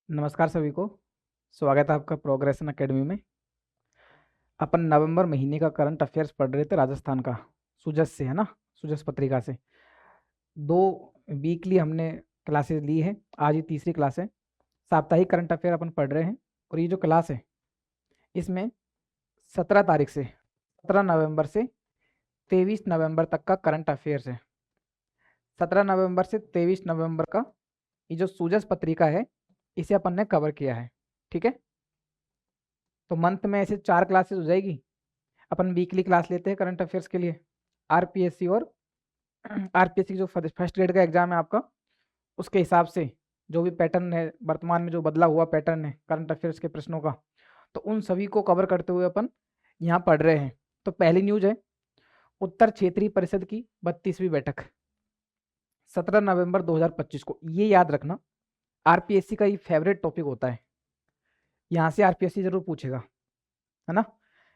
नमस्कार सभी को। स्वागत है आपका प्रोग्रेशन एकेडमी में। अपन नवंबर महीने का करंट अफेयर्स पढ़ रहे थे राजस्थान का, सुजस से, है ना। सुजस पत्रिका से 2 वीकली हमने क्लासेस ली है। आज ये तीसरी क्लास है। साप्ताहिक करंट अफेयर अपन पढ़ रहे हैं और ये जो क्लास है इसमें 17 नवंबर से 23 नवंबर तक का करंट अफेयर्स है। 17 नवंबर से 23 नवंबर का ये जो सुजस पत्रिका है इसे अपन ने कवर किया है। ठीक है, तो मंथ में ऐसे 4 क्लासेस हो जाएगी। अपन वीकली क्लास लेते हैं करंट अफेयर्स के लिए। आरपीएससी और आरपीएससी जो फर्स्ट ग्रेड का एग्जाम है आपका, उसके हिसाब से जो भी पैटर्न है, वर्तमान में जो बदला हुआ पैटर्न है करंट अफेयर्स के प्रश्नों का, तो उन सभी को कवर करते हुए अपन यहाँ पढ़ रहे हैं। तो पहली न्यूज है, उत्तर क्षेत्रीय परिषद की 32वीं बैठक 17 नवंबर 2025 को। ये याद रखना, आरपीएससी का ये फेवरेट टॉपिक होता है, यहाँ से आरपीएससी जरूर पूछेगा, है ना।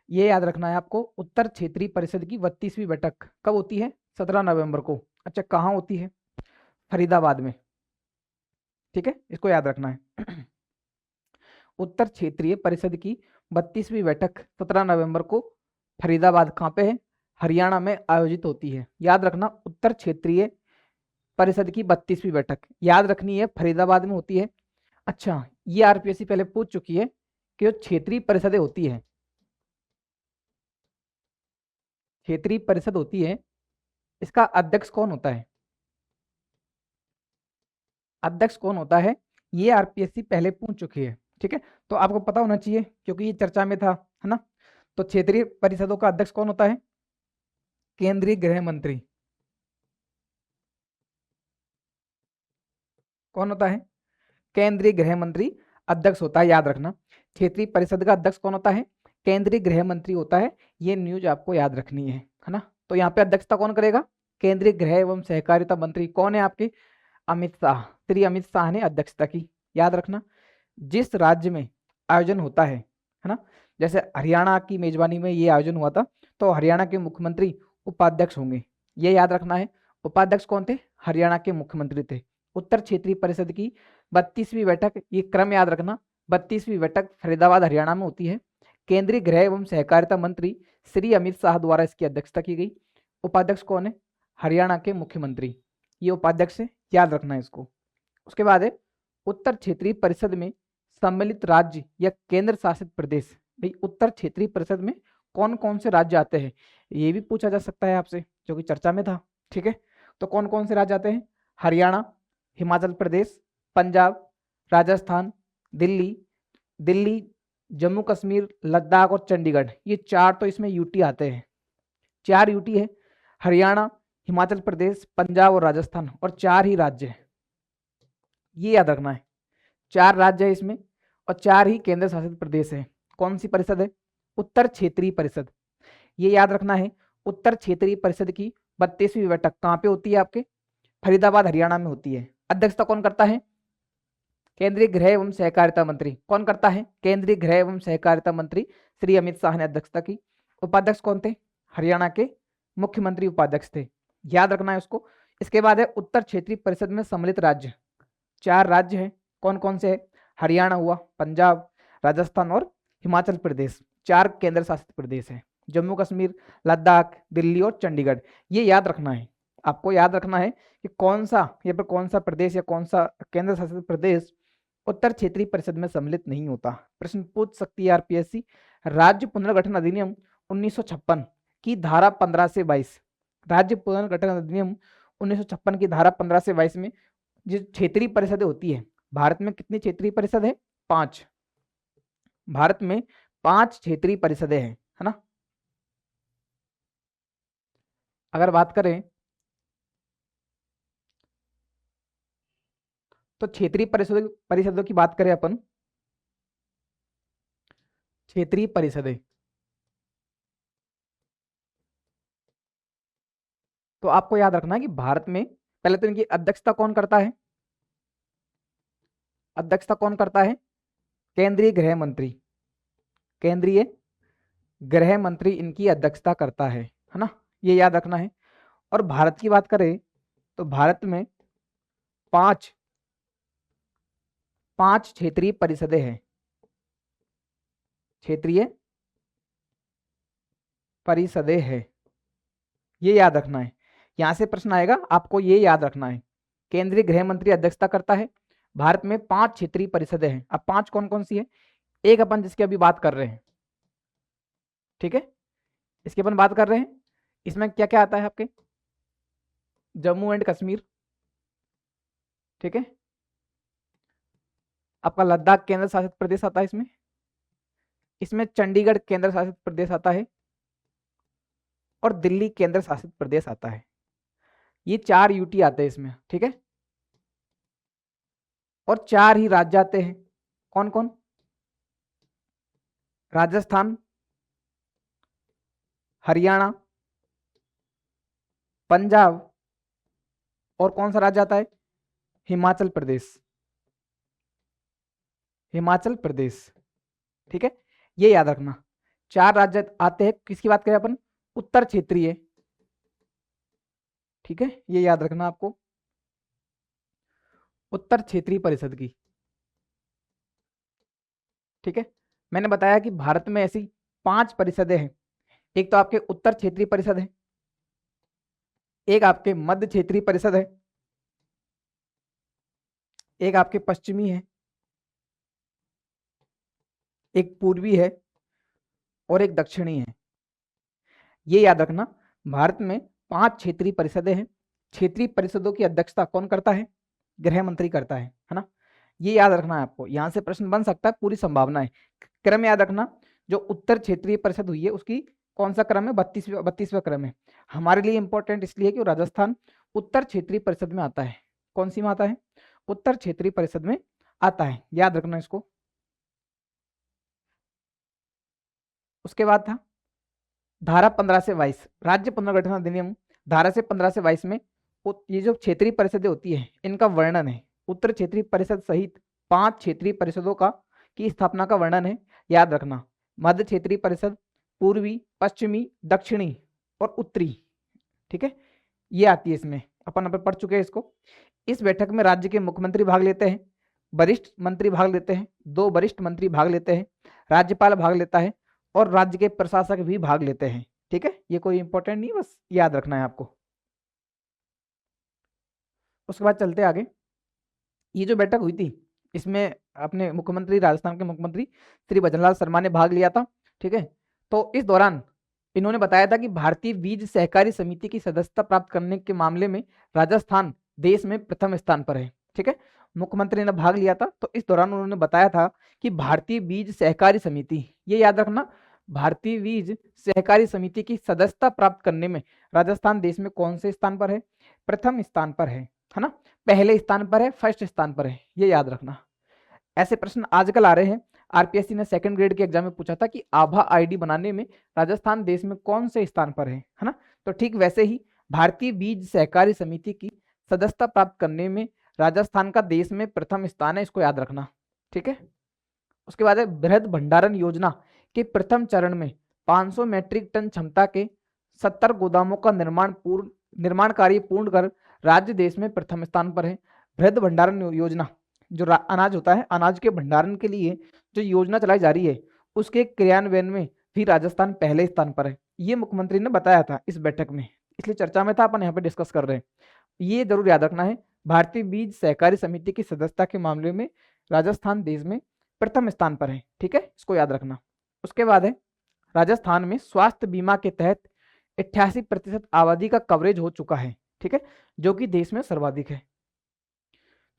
ये याद रखना है आपको, उत्तर क्षेत्रीय परिषद की 32वीं बैठक कब होती है? 17 नवंबर को। अच्छा, कहाँ होती है? फरीदाबाद में। ठीक है, इसको याद रखना है। उत्तर क्षेत्रीय परिषद की 32वीं बैठक 17 नवंबर को फरीदाबाद, कहाँ पे है? हरियाणा में आयोजित होती है। याद रखना, उत्तर क्षेत्रीय परिषद की 32वीं बैठक याद रखनी है, फरीदाबाद में होती है। अच्छा, ये आरपीएससी पहले पूछ चुकी है कि जो क्षेत्रीय परिषदें होती है, क्षेत्रीय परिषद होती है, इसका अध्यक्ष कौन होता है? अध्यक्ष कौन होता है, ये आरपीएससी पहले पूछ चुकी है। ठीक है, तो आपको पता होना चाहिए क्योंकि ये चर्चा में था, है ना। तो क्षेत्रीय परिषदों का अध्यक्ष कौन होता है? केंद्रीय गृह मंत्री। कौन होता है? केंद्रीय गृह मंत्री अध्यक्ष होता है, याद रखना। क्षेत्रीय परिषद का अध्यक्ष कौन होता है? केंद्रीय गृह मंत्री होता है। ये न्यूज आपको याद रखनी है ना। तो यहाँ पे अध्यक्षता कौन करेगा? केंद्रीय गृह एवं सहकारिता मंत्री। कौन है आपके? अमित शाह। श्री अमित शाह ने अध्यक्षता की। याद रखना, जिस राज्य में आयोजन होता है ना, जैसे हरियाणा की मेजबानी में ये आयोजन हुआ था, तो हरियाणा के मुख्यमंत्री उपाध्यक्ष होंगे। ये याद रखना है। उपाध्यक्ष कौन थे? हरियाणा के मुख्यमंत्री थे। उत्तर क्षेत्रीय परिषद की 32वीं बैठक, ये क्रम याद रखना, 32वीं बैठक फरीदाबाद हरियाणा में होती है। केंद्रीय गृह एवं सहकारिता मंत्री श्री अमित शाह द्वारा इसकी अध्यक्षता की गई। उपाध्यक्ष कौन है? हरियाणा के मुख्यमंत्री। ये उपाध्यक्ष है, याद रखना है इसको। उसके बाद है, उत्तर क्षेत्रीय परिषद में सम्मिलित राज्य या केंद्र शासित प्रदेश। भाई, उत्तर क्षेत्रीय परिषद में कौन कौन से राज्य आते हैं, ये भी पूछा जा सकता है आपसे, जो कि चर्चा में था। ठीक है, तो कौन कौन से राज्य आते हैं? हरियाणा, हिमाचल प्रदेश, पंजाब, राजस्थान, दिल्ली दिल्ली जम्मू कश्मीर, लद्दाख और चंडीगढ़। ये 4 तो इसमें यूटी आते हैं। 4 यूटी है, हरियाणा, हिमाचल प्रदेश, पंजाब और राजस्थान, और 4 ही राज्य है। ये याद रखना है, 4 राज्य है इसमें और 4 ही केंद्र शासित प्रदेश है। कौन सी परिषद है? उत्तर क्षेत्रीय परिषद। ये याद रखना है, उत्तर क्षेत्रीय परिषद की 32वीं बैठक कहाँ पे होती है? आपके फरीदाबाद हरियाणा में होती है। अध्यक्षता कौन करता है? केंद्रीय गृह एवं सहकारिता मंत्री। कौन करता है? केंद्रीय गृह एवं सहकारिता मंत्री श्री अमित शाह ने अध्यक्षता की। उपाध्यक्ष कौन थे? हरियाणा के मुख्यमंत्री उपाध्यक्ष थे। याद रखना है उसको। इसके बाद है, उत्तर क्षेत्रीय परिषद में सम्मिलित राज्य। 4 राज्य हैं। कौन कौन से है? हरियाणा हुआ, पंजाब, राजस्थान और हिमाचल प्रदेश। 4 केंद्र शासित प्रदेश हैं, जम्मू कश्मीर, लद्दाख, दिल्ली और चंडीगढ़। ये याद रखना है, आपको याद रखना है कि कौन सा, ये पर कौन सा प्रदेश या कौन सा केंद्र शासित प्रदेश उत्तर क्षेत्रीय परिषद में सम्मिलित नहीं होता। प्रश्न पूछ सकती है आरपीएससी। राज्य पुनर्गठन अधिनियम 1956 की धारा 15 से 22। राज्य पुनर्गठन अधिनियम 1956 की धारा 15 से 22 में जो क्षेत्रीय परिषदें होती है, भारत में कितनी क्षेत्रीय परिषद है? 5। भारत में 5 क्षेत्रीय परिषदें हैं, है ना। अगर बात करें तो क्षेत्रीय परिषदों परिषदों की बात करें अपन, क्षेत्रीय परिषदें, तो आपको याद रखना है कि भारत में पहले तो इनकी अध्यक्षता कौन करता है? अध्यक्षता कौन करता है? केंद्रीय गृह मंत्री। केंद्रीय गृह मंत्री इनकी अध्यक्षता करता है ना। ये याद रखना है। और भारत की बात करें तो भारत में 5 5 क्षेत्रीय परिषदें हैं, क्षेत्रीय परिषदें हैं, ये याद रखना है। यहां से प्रश्न आएगा, आपको ये याद रखना है। केंद्रीय गृह मंत्री अध्यक्षता करता है। भारत में 5 क्षेत्रीय परिषदें हैं। अब 5 कौन कौन सी है? एक अपन जिसकी अभी बात कर रहे हैं, ठीक है, इसकी अपन बात कर रहे हैं। इसमें क्या क्या आता है आपके? जम्मू एंड कश्मीर, ठीक है, आपका लद्दाख केंद्र शासित प्रदेश आता है इसमें, इसमें चंडीगढ़ केंद्र शासित प्रदेश आता है और दिल्ली केंद्र शासित प्रदेश आता है। ये 4 यूटी आते हैं इसमें, ठीक है, और 4 ही राज्य आते हैं। कौन कौन? राजस्थान, हरियाणा, पंजाब, और कौन सा राज्य आता है? हिमाचल प्रदेश, हिमाचल प्रदेश, ठीक है, ये याद रखना। 4 राज्य आते हैं। किसकी बात करें अपन? उत्तर क्षेत्रीय, ठीक है, ये याद रखना आपको, उत्तर क्षेत्रीय परिषद की, ठीक है। मैंने बताया कि भारत में ऐसी 5 परिषदें हैं। एक तो आपके उत्तर क्षेत्रीय परिषद है, एक आपके मध्य क्षेत्रीय परिषद है, एक आपके पश्चिमी है, एक पूर्वी है और एक दक्षिणी है। ये याद रखना, भारत में 5 क्षेत्रीय परिषदें हैं। क्षेत्रीय परिषदों की अध्यक्षता कौन करता है? गृह मंत्री करता है ना। ये याद रखना है आपको, यहां से प्रश्न बन सकता है, पूरी संभावना है। क्रम याद रखना, जो उत्तर क्षेत्रीय परिषद हुई है उसकी कौन सा क्रम है? 32वां क्रम है। हमारे लिए इंपॉर्टेंट इसलिए कि राजस्थान उत्तर क्षेत्रीय परिषद में आता है। कौन सी में आता है? उत्तर क्षेत्रीय परिषद में आता है, याद रखना इसको। उसके बाद था धारा 15 से 22 राज्य पुनर्गठन अधिनियम। धारा से 15 से 22 में ये जो क्षेत्रीय परिषदें होती है इनका वर्णन है। उत्तर क्षेत्रीय परिषद सहित 5 क्षेत्रीय परिषदों का की स्थापना का वर्णन है, याद रखना। मध्य क्षेत्रीय परिषद, पूर्वी, पश्चिमी, दक्षिणी और उत्तरी, ठीक है, ये आती है इसमें। अपन पढ़ चुके हैं इसको। इस बैठक में राज्य के मुख्यमंत्री भाग लेते हैं, वरिष्ठ मंत्री भाग लेते हैं, 2 वरिष्ठ मंत्री भाग लेते हैं, राज्यपाल भाग लेता है और राज्य के प्रशासक भी भाग लेते हैं, ठीक है। ये कोई इंपॉर्टेंट नहीं, बस याद रखना है आपको। उसके बाद चलते आगे। ये जो बैठक हुई थी इसमें अपने मुख्यमंत्री, राजस्थान के मुख्यमंत्री श्री भजनलाल शर्मा ने भाग लिया था, ठीक है। तो इस दौरान इन्होंने बताया था कि भारतीय बीज सहकारी समिति की सदस्यता प्राप्त करने के मामले में राजस्थान देश में प्रथम स्थान पर है, ठीक है। मुख्यमंत्री ने भाग लिया था, तो इस दौरान उन्होंने बताया था कि भारतीय बीज सहकारी समिति, ये याद रखना, भारतीय बीज सहकारी समिति की सदस्यता प्राप्त करने में राजस्थान देश में कौन से स्थान पर है? प्रथम स्थान पर है ना, पहले स्थान पर है, फर्स्ट स्थान पर है, ये याद रखना। ऐसे प्रश्न आजकल आ रहे हैं। आरपीएससी ने 2nd ग्रेड के एग्जाम में पूछा था कि आभा आईडी बनाने में राजस्थान देश में कौन से स्थान पर है ना। तो ठीक वैसे ही भारतीय बीज सहकारी समिति की सदस्यता प्राप्त करने में राजस्थान का देश में प्रथम स्थान है, इसको याद रखना, ठीक है। उसके बाद है बृहद भंडारण योजना के प्रथम चरण में 500 मैट्रिक टन क्षमता के 70 गोदामों का निर्माण कार्य पूर्ण कर राज्य देश में प्रथम स्थान पर है। बृहद भंडारण योजना, जो अनाज होता है, अनाज के भंडारण के लिए जो योजना चलाई जा रही है उसके क्रियान्वयन में भी राजस्थान पहले स्थान पर है। ये मुख्यमंत्री ने बताया था इस बैठक में, इसलिए चर्चा में था, अपन यहाँ पे डिस्कस कर रहे हैं। ये जरूर याद रखना है, भारतीय बीज सहकारी समिति की सदस्यता के मामले में राजस्थान देश में प्रथम स्थान पर है, ठीक है, इसको याद रखना। उसके बाद है राजस्थान में स्वास्थ्य बीमा के तहत 88% आबादी का कवरेज हो चुका है, ठीक है, जो कि देश में सर्वाधिक है।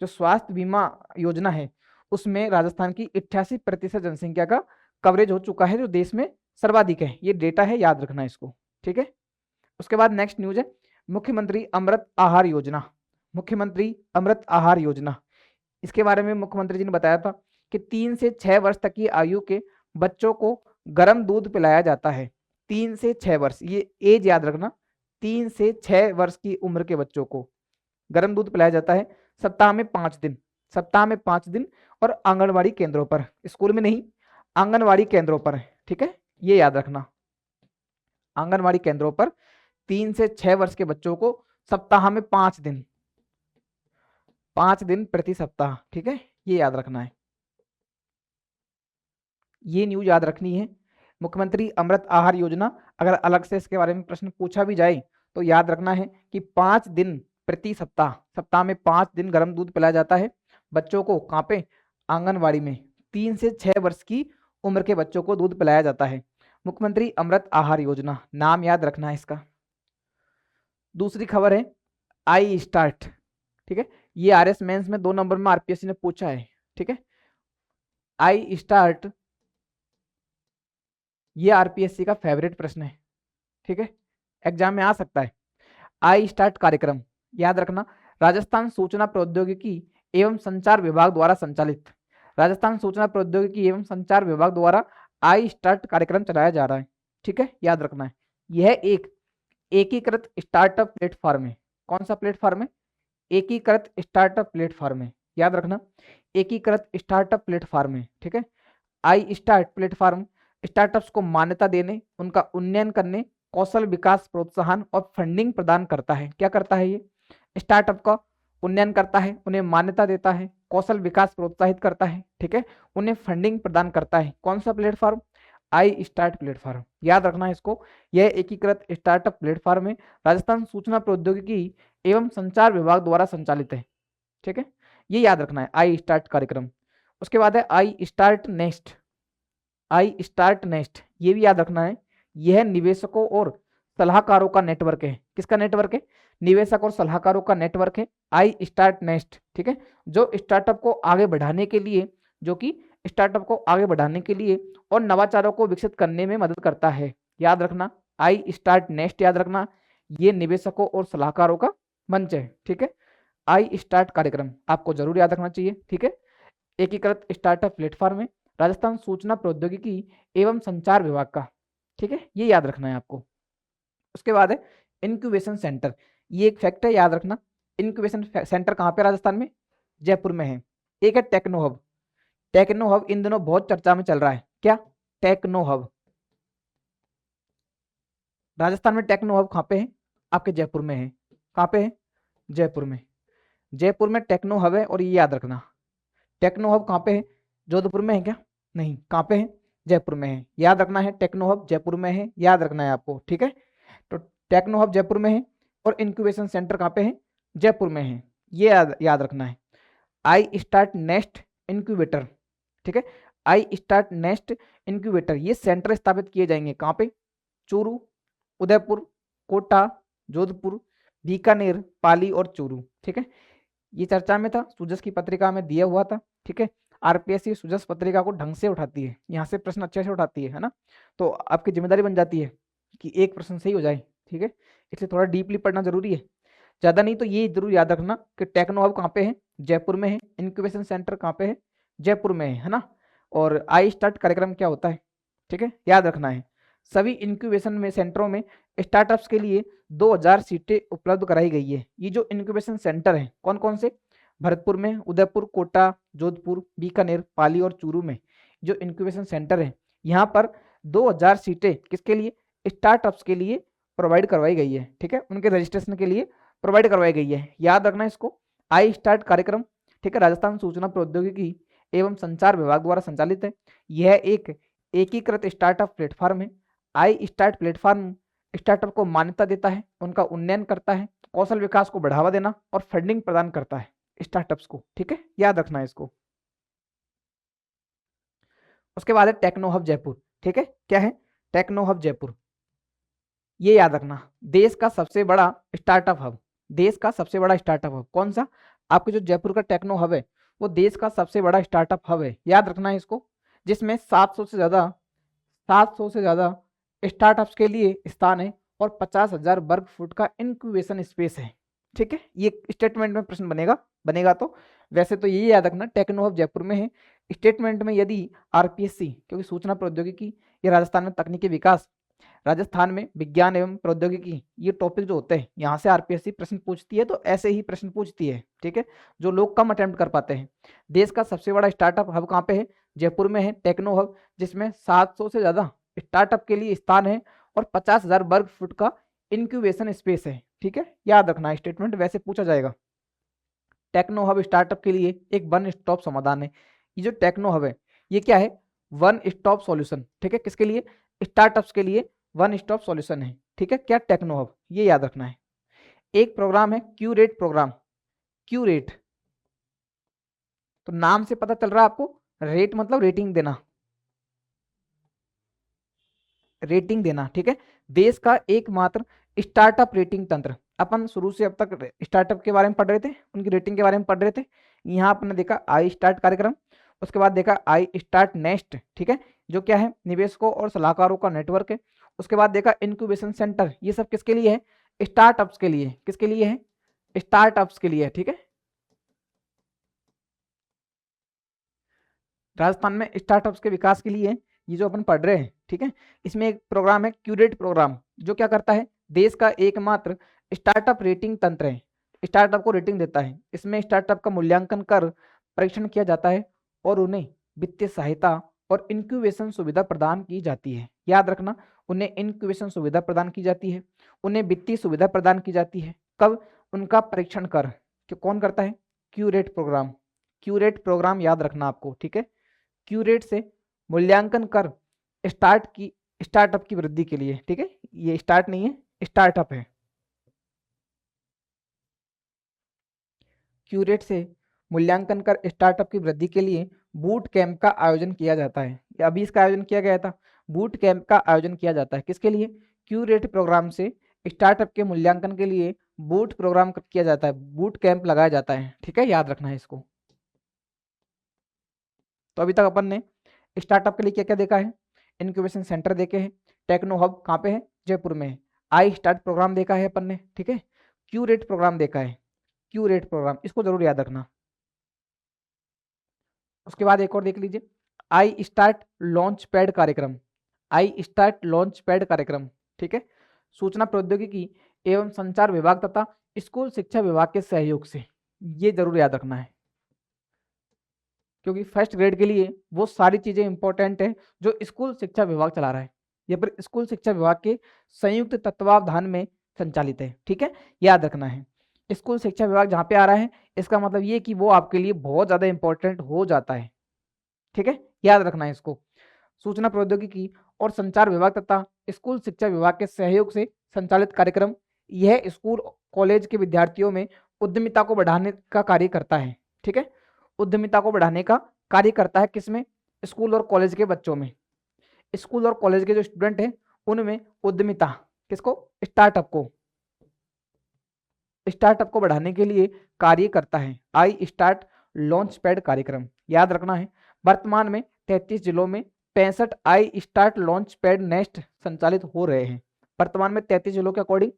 जो स्वास्थ्य बीमा योजना है उसमें राजस्थान की 88% जनसंख्या का कवरेज हो चुका है, जो देश में सर्वाधिक है। ये डेटा है, याद रखना इसको, ठीक है। उसके बाद नेक्स्ट न्यूज है मुख्यमंत्री अमृत आहार योजना। मुख्यमंत्री अमृत आहार योजना, इसके बारे में मुख्यमंत्री जी ने बताया था कि 3 से 6 वर्ष तक की आयु के बच्चों को गर्म दूध पिलाया जाता है। 3 से 6 वर्ष, ये एज याद रखना, 3 से 6 वर्ष की उम्र के बच्चों को गर्म दूध पिलाया जाता है सप्ताह में 5 दिन, सप्ताह में 5 दिन, और आंगनवाड़ी केंद्रों पर, स्कूल में नहीं, आंगनवाड़ी केंद्रों पर, ठीक है, ये याद रखना। आंगनवाड़ी केंद्रों पर 3 से 6 वर्ष के बच्चों को सप्ताह में 5 दिन, 5 दिन प्रति सप्ताह, ठीक है, ये याद रखना है। ये न्यूज याद रखनी है। मुख्यमंत्री अमृत आहार योजना, अगर अलग से इसके बारे में प्रश्न पूछा भी जाए तो याद रखना है कि 5 दिन प्रति सप्ताह, सप्ताह में 5 दिन गर्म दूध पिलाया जाता है बच्चों को। कहाँ पे? आंगनवाड़ी में। 3 से 6 वर्ष की उम्र के बच्चों को दूध पिलाया जाता है। मुख्यमंत्री अमृत आहार योजना, नाम याद रखना है इसका। दूसरी खबर है आई स्टार्ट। ठीक है, ये आरएस मेंस में 2 नंबर में आरपीएससी ने पूछा है। ठीक है, आई स्टार्ट, ये आरपीएससी का फेवरेट प्रश्न है। ठीक है, एग्जाम में आ सकता है। आई स्टार्ट कार्यक्रम याद रखना, राजस्थान सूचना प्रौद्योगिकी एवं संचार विभाग द्वारा संचालित, राजस्थान सूचना प्रौद्योगिकी एवं संचार विभाग द्वारा आई स्टार्ट कार्यक्रम चलाया जा रहा है। ठीक है, याद रखना है। यह एक एकीकृत स्टार्टअप प्लेटफॉर्म है। कौन सा प्लेटफॉर्म है? एकीकृत स्टार्टअप प्लेटफॉर्म है, याद रखना, एकीकृत स्टार्टअप प्लेटफॉर्म है। ठीक है, आई स्टार्ट प्लेटफॉर्म स्टार्टअप्स को मान्यता देने, उनका उन्नयन करने, कौशल विकास प्रोत्साहन और फंडिंग प्रदान करता है। क्या करता है? ये स्टार्टअप का उन्नयन करता है, उन्हें मान्यता देता है, कौशल विकास प्रोत्साहित करता है। ठीक है, उन्हें फंडिंग प्रदान करता है। कौन सा प्लेटफॉर्म? आई स्टार्ट प्लेटफॉर्म, याद रखना है इसको। यह एकीकृत स्टार्टअप प्लेटफॉर्म है, राजस्थान सूचना प्रौद्योगिकी एवं संचार विभाग द्वारा संचालित है। ठीक है, ये याद रखना है आई स्टार्ट कार्यक्रम। उसके बाद है I start next. I start next, ये भी याद रखना है। यह निवेशकों और सलाहकारों का नेटवर्क है। किसका नेटवर्क है? निवेशक और सलाहकारों का नेटवर्क है आई स्टार्ट नेक्स्ट। ठीक है, जो स्टार्टअप को आगे बढ़ाने के लिए, जो कि स्टार्टअप को आगे बढ़ाने के लिए और नवाचारों को विकसित करने में मदद करता है। याद रखना, आई स्टार्ट नेक्स्ट याद रखना, ये निवेशकों और सलाहकारों का मंच है। ठीक है, आई स्टार्ट कार्यक्रम आपको जरूर याद रखना चाहिए। ठीक है, एकीकृत स्टार्टअप प्लेटफॉर्म है, राजस्थान सूचना प्रौद्योगिकी एवं संचार विभाग का। ठीक है, ये याद रखना है आपको। उसके बाद है इंक्यूबेशन सेंटर, ये एक फैक्ट है, याद रखना। इंक्यूबेशन सेंटर कहाँ पे? राजस्थान में, जयपुर में है। एक है टेक्नो हब। टेक्नो हब इन दिनों बहुत चर्चा में चल रहा है। क्या? Techno hub. राजस्थान में टेक्नो हब कहाँ पे है? आपके जयपुर में है। कहाँ पे है? जयपुर में। जयपुर में टेक्नो हब है, और ये याद रखना। टेक्नो हब कहाँ पे है? जोधपुर में है क्या? नहीं, कहाँ पे है? जयपुर में है। याद रखना है, टेक्नो हब जयपुर में है, याद रखना है आपको। ठीक है, तो टेक्नो हब जयपुर में है और इंक्यूबेशन सेंटर कहाँ पे है? जयपुर में है। ये याद रखना है। I start next incubator. ठीक है, आई स्टार्ट नेक्स्ट इंक्यूबेटर, ये सेंटर स्थापित किए जाएंगे कहाँ पे? चूरू, उदयपुर, कोटा, जोधपुर, बीकानेर, पाली और चूरू। ठीक है, ये चर्चा में था, सुजस की पत्रिका में दिया हुआ था। ठीक है, आरपीएससी सुजस पत्रिका को ढंग से उठाती है, यहाँ से प्रश्न अच्छे से उठाती है ना, तो आपकी जिम्मेदारी बन जाती है कि एक प्रश्न सही हो जाए। ठीक है, इसलिए थोड़ा डीपली पढ़ना जरूरी है, ज़्यादा नहीं तो ये जरूर याद रखना कि टेक्नो हब कहाँ पे है? जयपुर में है। इंक्यूबेशन सेंटर कहाँ पे है? जयपुर में है ना। और आई स्टार्ट कार्यक्रम क्या होता है? ठीक है, याद रखना है। सभी इंक्यूबेशन में सेंटरों में स्टार्टअप्स के लिए 2000 सीटें उपलब्ध कराई गई है। ये जो इंक्यूबेशन सेंटर है कौन कौन से? भरतपुर में, उदयपुर, कोटा, जोधपुर, बीकानेर, पाली और चूरू में जो इंक्यूबेशन सेंटर है, यहाँ पर 2000 सीटें किसके लिए? स्टार्टअप्स के लिए प्रोवाइड करवाई गई है। ठीक है, उनके रजिस्ट्रेशन के लिए प्रोवाइड करवाई गई है। याद रखना इसको, आई स्टार्ट कार्यक्रम। ठीक है, राजस्थान सूचना प्रौद्योगिकी एवं संचार विभाग द्वारा संचालित है। यह एक एकीकृत स्टार्टअप प्लेटफॉर्म है। आई स्टार्ट प्लेटफॉर्म स्टार्टअप को मान्यता देता है, उनका उन्नयन करता है, कौशल विकास को बढ़ावा देना और फंडिंग प्रदान करता है स्टार्टअप्स को। ठीक है, याद रखना है इसको। उसके बाद है टेक्नो हब जयपुर। ठीक है, क्या है? टेक्नो हब जयपुर, ये याद रखना, देश का सबसे बड़ा स्टार्टअप हब। देश का सबसे बड़ा स्टार्टअप हब कौन सा? आपके जो जयपुर का टेक्नो हब है वो देश का सबसे बड़ा स्टार्टअप हब है, याद रखना है इसको। जिसमें 700 से ज़्यादा स्टार्टअप्स के लिए स्थान है और 50,000 वर्ग फुट का इंक्यूबेशन स्पेस है। ठीक है, ये स्टेटमेंट में प्रश्न बनेगा तो वैसे तो यही याद रखना, टेक्नो हब जयपुर में है। स्टेटमेंट में यदि आरपीएससी, क्योंकि सूचना प्रौद्योगिकी या राजस्थान में तकनीकी विकास, राजस्थान में विज्ञान एवं प्रौद्योगिकी, ये टॉपिक जो होते हैं यहाँ से आरपीएससी प्रश्न पूछती है, तो ऐसे ही प्रश्न पूछती है। ठीक है, जो लोग कम अटेम्प्ट कर पाते हैं। देश का सबसे बड़ा स्टार्टअप हब कहाँ पे है? जयपुर में है, टेक्नो हब, जिसमें 700 से ज़्यादा स्टार्टअप के लिए स्थान है और 50,000 वर्ग फुट का इंक्यूबेशन स्पेस है। ठीक है, याद रखना, स्टेटमेंट वैसे पूछा जाएगा। टेक्नो हब स्टार्टअप के लिए एक वन स्टॉप समाधान है। ये जो टेक्नो हब है ये क्या है? वन स्टॉप सॉल्यूशन, ठीक है, किसके लिए? स्टार्टअप्स के लिए वन स्टॉप सॉल्यूशन है, ठीक है। क्या? टेक्नो हब, ये याद रखना है। एक प्रोग्राम है क्यूरेट प्रोग्राम, क्यूरेट, तो नाम से पता चल रहा है आपको, रेट मतलब रेटिंग देना, रेटिंग देना, ठीक है। देश का एकमात्र स्टार्टअप रेटिंग तंत्र। अपन शुरू से अब तक स्टार्टअप के बारे में पढ़ रहे थे, उनकी रेटिंग के बारे में पढ़ रहे थे। यहाँ आपने देखा आई स्टार्ट कार्यक्रम, उसके बाद देखा आई स्टार्ट नेक्स्ट, ठीक है, जो क्या है? निवेशकों और सलाहकारों का नेटवर्क है। उसके बाद देखा इंक्यूबेशन सेंटर, ये सब किसके लिए है? स्टार्टअप्स के लिए। किसके लिए है? स्टार्टअप्स के लिए, ठीक है। राजस्थान में स्टार्टअप्स के विकास के लिए ये जो अपन पढ़ रहे हैं, ठीक है। इसमें एक प्रोग्राम है क्यूरेट प्रोग्राम, जो क्या करता है? देश का एकमात्र स्टार्टअप रेटिंग तंत्र है, स्टार्टअप को रेटिंग देता है। इसमें स्टार्टअप का मूल्यांकन कर परीक्षण किया जाता है और उन्हें वित्तीय सहायता और इंक्यूबेशन सुविधा प्रदान की जाती है। याद रखना, उन्हें इंक्यूबेशन सुविधा प्रदान की जाती है, उन्हें वित्तीय सुविधा प्रदान की जाती है। कब? उनका परीक्षण कर, कि कौन करता है? Curate programme. क्यूरेट प्रोग्राम याद रखना आपको, ठीक है। क्यूरेट से मूल्यांकन कर स्टार्टअप की वृद्धि के लिए, ठीक है। ये स्टार्ट नहीं है, स्टार्टअप है। क्यूरेट से मूल्यांकन कर स्टार्टअप की वृद्धि के लिए बूट कैंप का आयोजन किया जाता है। अभी इसका आयोजन किया गया था, बूट कैंप का आयोजन किया जाता है। किसके लिए? क्यूरेट प्रोग्राम से स्टार्टअप के मूल्यांकन के लिए बूट प्रोग्राम किया जाता है, बूट कैंप लगाया जाता है, ठीक है। याद रखना है इसको। तो अभी तक अपन ने स्टार्टअप के लिए क्या क्या देखा है? इनक्यूबेशन सेंटर देखे हैं, टेक्नो हब कहाँ पे है? जयपुर में है। आई स्टार्ट प्रोग्राम देखा है अपन ने, ठीक है। क्यूरेट प्रोग्राम देखा है, क्यूरेट प्रोग्राम, इसको जरूर याद रखना। उसके बाद एक और देख लीजिए, आई स्टार्ट लॉन्च पैड कार्यक्रम, आई स्टार्ट लॉन्च पैड कार्यक्रम, ठीक है। सूचना प्रौद्योगिकी एवं संचार विभाग तथा स्कूल शिक्षा विभाग के सहयोग से, ये जरूर याद रखना है, क्योंकि फर्स्ट ग्रेड के लिए वो सारी चीजें इंपॉर्टेंट है जो स्कूल शिक्षा विभाग चला रहा है। ये पर स्कूल शिक्षा विभाग के संयुक्त तत्वावधान में संचालित है, ठीक है। याद रखना है, स्कूल शिक्षा विभाग जहाँ पे आ रहा है, इसका मतलब ये कि वो आपके लिए बहुत ज्यादा इंपॉर्टेंट हो जाता है, ठीक है। याद रखना है इसको। सूचना प्रौद्योगिकी और संचार विभाग तथा स्कूल शिक्षा विभाग के सहयोग से संचालित कार्यक्रम, यह स्कूल कॉलेज के विद्यार्थियों में उद्यमिता को बढ़ाने का कार्य करता है, ठीक है। उद्यमिता को बढ़ाने का कार्य करता है किसमें? स्कूल और कॉलेज के बच्चों में। स्कूल और कॉलेज के जो स्टूडेंट हैं उनमें उद्यमिता, किसको? स्टार्टअप को बढ़ाने के लिए कार्य करता है आई स्टार्ट लॉन्च पैड कार्यक्रम। याद रखना है, वर्तमान में 33 जिलों में 65 I start launch pad nest संचालित हो रहे हैं। वर्तमान में 33 जिलों के according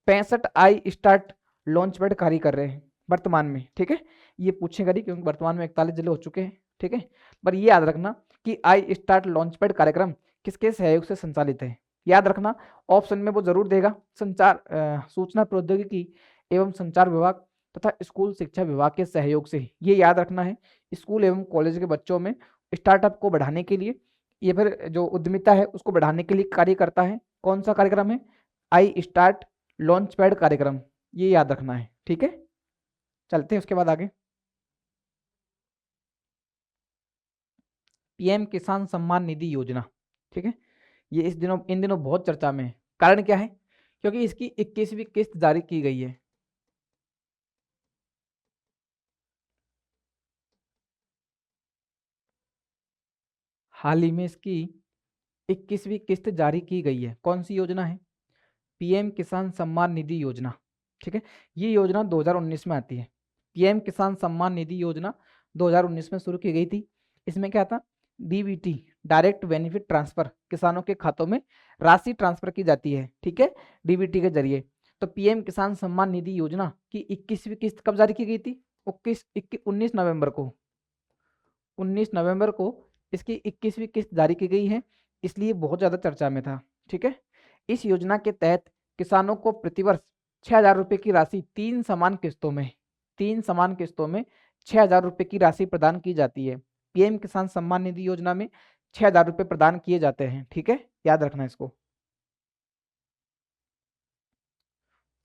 65 I start launch pad कार्य कर रहे हैं वर्तमान में, ठीक है। ये पूछेगा नहीं क्योंकि वर्तमान में 41 जिले हो चुके हैं, ठीक है। पर ये याद रखना कि आई स्टार्ट लॉन्च पैड कार्यक्रम किसके सहयोग से संचालित है। याद रखना, ऑप्शन में वो जरूर देगा, सूचना प्रौद्योगिकी एवं संचार विभाग तथा स्कूल शिक्षा विभाग के सहयोग से। ये याद रखना है, स्कूल एवं कॉलेज के बच्चों में स्टार्टअप को बढ़ाने के लिए, ये फिर जो उद्यमिता है उसको बढ़ाने के लिए कार्य करता है। कौन सा कार्यक्रम है? आई स्टार्ट लॉन्च पैड कार्यक्रम, ये याद रखना है, ठीक है। चलते हैं उसके बाद आगे। पीएम किसान सम्मान निधि योजना, ठीक है। ये इन दिनों बहुत चर्चा में है। कारण क्या है? क्योंकि इसकी 21वीं किस्त जारी की गई है। हाल ही में इसकी 21वीं किस्त जारी की गई है। कौन सी योजना है? पीएम किसान सम्मान निधि योजना, ठीक है। ये योजना 2019 में आती है। पीएम किसान सम्मान निधि योजना 2019 में शुरू की गई थी। इसमें क्या था? डीबीटी, डायरेक्ट बेनिफिट ट्रांसफर, किसानों के खातों में राशि ट्रांसफर की जाती है, ठीक है, डीबीटी के जरिए। तो पीएम किसान सम्मान निधि योजना की 21वीं किस्त कब जारी की गई थी? 19 नवंबर को, 19 नवंबर को इसकी 21वीं किस्त जारी की गई है, इसलिए बहुत ज़्यादा चर्चा में था, ठीक है। इस योजना के तहत किसानों को प्रतिवर्ष 6,000 रुपये की राशि तीन समान किस्तों में 6,000 रुपये की राशि प्रदान की जाती है। पीएम किसान सम्मान निधि योजना में 6,000 रुपये प्रदान किए जाते हैं, ठीक है। याद रखना इसको।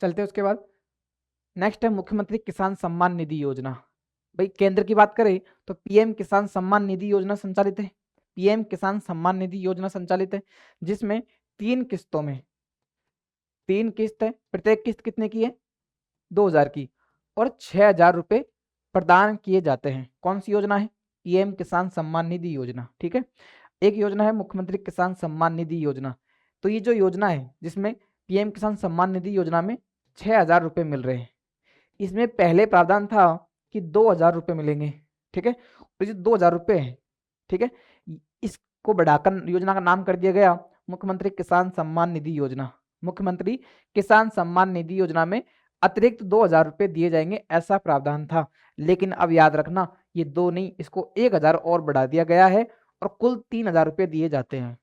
चलते उसके बाद नेक्स्ट है मुख्यमंत्री किसान सम्मान निधि योजना। भाई केंद्र की बात करें तो पीएम किसान सम्मान निधि योजना संचालित है। पीएम किसान सम्मान निधि योजना संचालित है, जिसमें 3 किस्तों में 3 किस्त है, प्रत्येक किस्त कितने की है? 2000 की, और 6000 रुपए प्रदान किए जाते हैं। कौन सी योजना है? पीएम किसान सम्मान निधि योजना। ठीक है, एक योजना है मुख्यमंत्री किसान सम्मान निधि योजना। तो ये जो योजना है जिसमें पीएम किसान सम्मान निधि योजना में 6000 रुपए मिल रहे हैं, इसमें पहले प्रावधान था कि 2000 रुपए मिलेंगे। ठीक है, तो ये 2000 रुपए है, ठीक है, इसको बढ़ाकर योजना का नाम कर दिया गया मुख्यमंत्री किसान सम्मान निधि योजना। मुख्यमंत्री किसान सम्मान निधि योजना में अतिरिक्त 2000 रुपए दिए जाएंगे, ऐसा प्रावधान था। लेकिन अब याद रखना, ये 2 नहीं, इसको 1000 और बढ़ा दिया गया है और कुल 3000 रुपए दिए जाते हैं।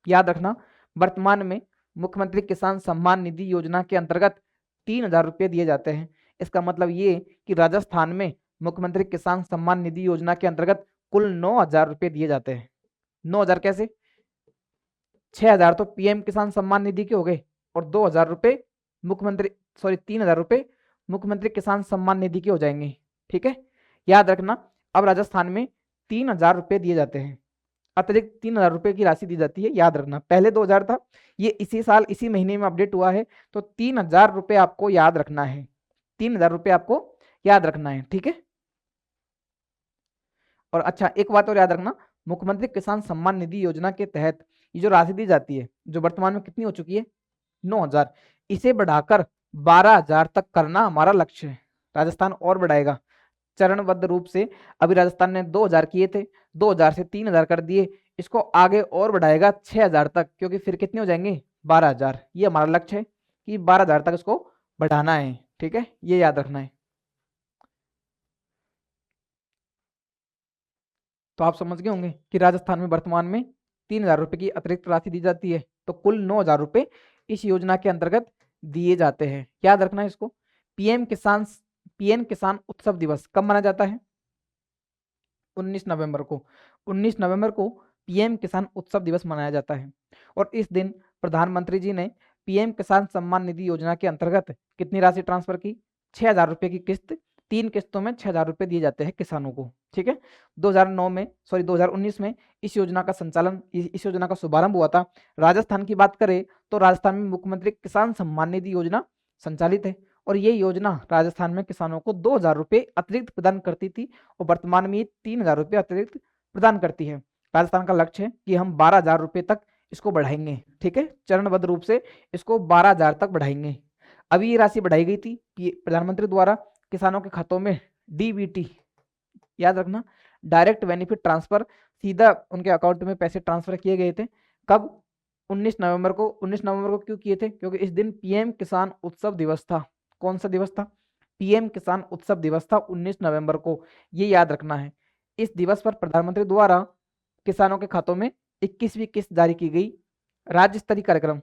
याद रखना, वर्तमान में मुख्यमंत्री किसान सम्मान निधि योजना के अंतर्गत 3000 रुपए दिए जाते हैं। इसका मतलब ये कि राजस्थान में मुख्यमंत्री किसान सम्मान निधि योजना के अंतर्गत कुल 9000 रुपए दिए जाते हैं। 9000 कैसे? 6000 तो पीएम किसान सम्मान निधि के हो गए और 2000 रुपए मुख्यमंत्री, सॉरी 3000 रुपए मुख्यमंत्री किसान सम्मान निधि के हो जाएंगे। ठीक है, याद रखना, अब राजस्थान में 3000 रुपए दिए जाते हैं, अतिरिक्त 3000 रुपए की राशि दी जाती है। याद रखना, पहले 2000 था, ये इसी साल इसी महीने में अपडेट हुआ है, तो 3000 रुपए आपको याद रखना है। 3000 रुपए आपको याद रखना है। ठीक है, और अच्छा एक बात और याद रखना, मुख्यमंत्री किसान सम्मान निधि योजना के तहत ये जो राशि दी जाती है, जो वर्तमान में कितनी हो चुकी है? 9000, इसे बढ़ाकर 12000 तक करना हमारा लक्ष्य है। राजस्थान और बढ़ाएगा चरणबद्ध रूप से। अभी राजस्थान ने 2000 किए थे, 2000 से 3000 कर दिए, इसको आगे और बढ़ाएगा 6000 तक, क्योंकि फिर कितने हो जाएंगे? 12000। ये हमारा लक्ष्य है कि 12000 तक इसको बढ़ाना है। ठीक है, ये याद रखना है। तो आप समझ गए होंगे कि राजस्थान में वर्तमान में 3000 रुपए की अतिरिक्त राशि दी जाती है, तो कुल 9000 रुपए इस योजना के अंतर्गत दिए जाते हैं। याद रखना है इसको। पीएम किसान उत्सव दिवस कब मनाया जाता है? 19 नवंबर को। 19 नवंबर को पीएम किसान उत्सव दिवस मनाया जाता है, और इस दिन प्रधानमंत्री जी ने पीएम किसान सम्मान निधि योजना के अंतर्गत कितनी राशि ट्रांसफर की? 6000 रुपए की किस्त, 3 किस्तों में 6000 रुपए दिए जाते हैं किसानों को। ठीक है, 2009 में, सॉरी 2019 में इस योजना का संचालन, इस योजना का शुभारंभ हुआ था। राजस्थान की बात करें तो राजस्थान में मुख्यमंत्री किसान सम्मान निधि योजना संचालित है, और ये योजना राजस्थान में किसानों को 2000 रुपए अतिरिक्त प्रदान करती थी, और वर्तमान में ये 3000 रुपए अतिरिक्त प्रदान करती है। राजस्थान का लक्ष्य है कि हम 12000 रुपए तक इसको बढ़ाएंगे। ठीक है, चरणबद्ध रूप से इसको 12000 तक बढ़ाएंगे। अभी ये राशि बढ़ाई गई थी कि प्रधानमंत्री द्वारा किसानों के खातों में डीबीटी, याद रखना, डायरेक्ट बेनिफिट ट्रांसफर, सीधा उनके अकाउंट में पैसे ट्रांसफर किए गए थे। कब? 19 नवंबर को। 19 नवंबर को क्यों किए थे? क्योंकि इस दिन पीएम किसान उत्सव दिवस था। कौन सा दिवस था? पीएम किसान उत्सव दिवस था 19 नवंबर को। ये याद रखना है। इस दिवस पर प्रधानमंत्री द्वारा किसानों के खातों में 21वीं किस्त जारी की गई। राज्य स्तरीय कार्यक्रम,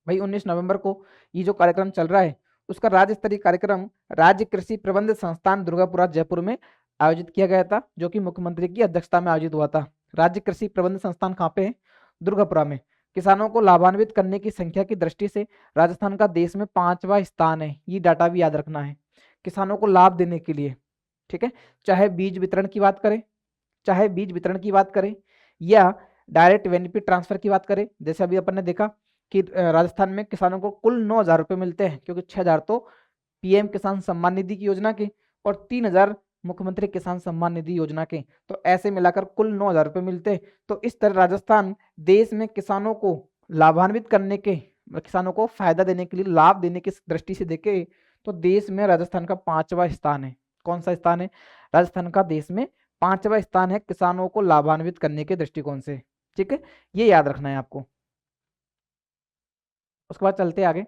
भाई 19 नवंबर को ये जो कार्यक्रम चल रहा है, उसका राज्य स्तरीय कार्यक्रम राज्य कृषि प्रबंध संस्थान दुर्गापुरा जयपुर में आयोजित किया गया था, जो कि मुख्यमंत्री की अध्यक्षता में आयोजित हुआ था। राज्य कृषि प्रबंध संस्थान कहाँ पे है? दुर्गापुरा में। किसानों को लाभान्वित करने की संख्या की दृष्टि से राजस्थान का देश में 5वां स्थान है। ये डाटा भी याद रखना है, किसानों को लाभ देने के लिए। ठीक है, चाहे बीज वितरण की बात करें, चाहे बीज वितरण की बात करें, या डायरेक्ट बेनिफिट ट्रांसफर की बात करें। जैसे अभी अपन ने देखा कि राजस्थान में किसानों को कुल 9000 रुपए मिलते हैं, क्योंकि 6000 तो पीएम किसान सम्मान निधि की योजना के और 3000 मुख्यमंत्री किसान सम्मान निधि योजना के, तो ऐसे मिलाकर कुल 9000 रुपए मिलते हैं। तो इस तरह राजस्थान देश में किसानों को लाभान्वित करने के, किसानों को फायदा देने के लिए, लाभ देने की दृष्टि से देखे तो देश में राजस्थान का 5वां स्थान है। कौन सा स्थान है? राजस्थान का देश में 5वां स्थान है किसानों को लाभान्वित करने के दृष्टिकोण से। ठीक है, ये याद रखना है आपको। उसके बाद चलते आगे।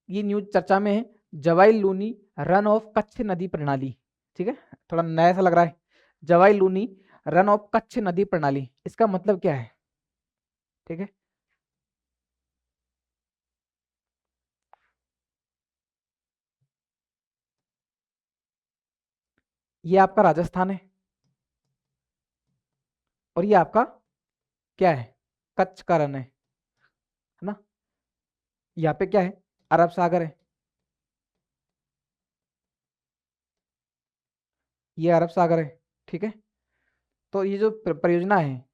ये न्यूज चर्चा में है, जवाई लूनी रन ऑफ कच्छ नदी प्रणाली। ठीक है, थोड़ा नया सा लग रहा है, जवाई लूनी रन ऑफ कच्छ नदी प्रणाली, इसका मतलब क्या है? ठीक है, ये आपका राजस्थान है, और ये आपका क्या है? कच्छ का रन है ना। यहाँ पे क्या है? अरब सागर है, ये अरब सागर है। ठीक है। तो ये जो परियोजना है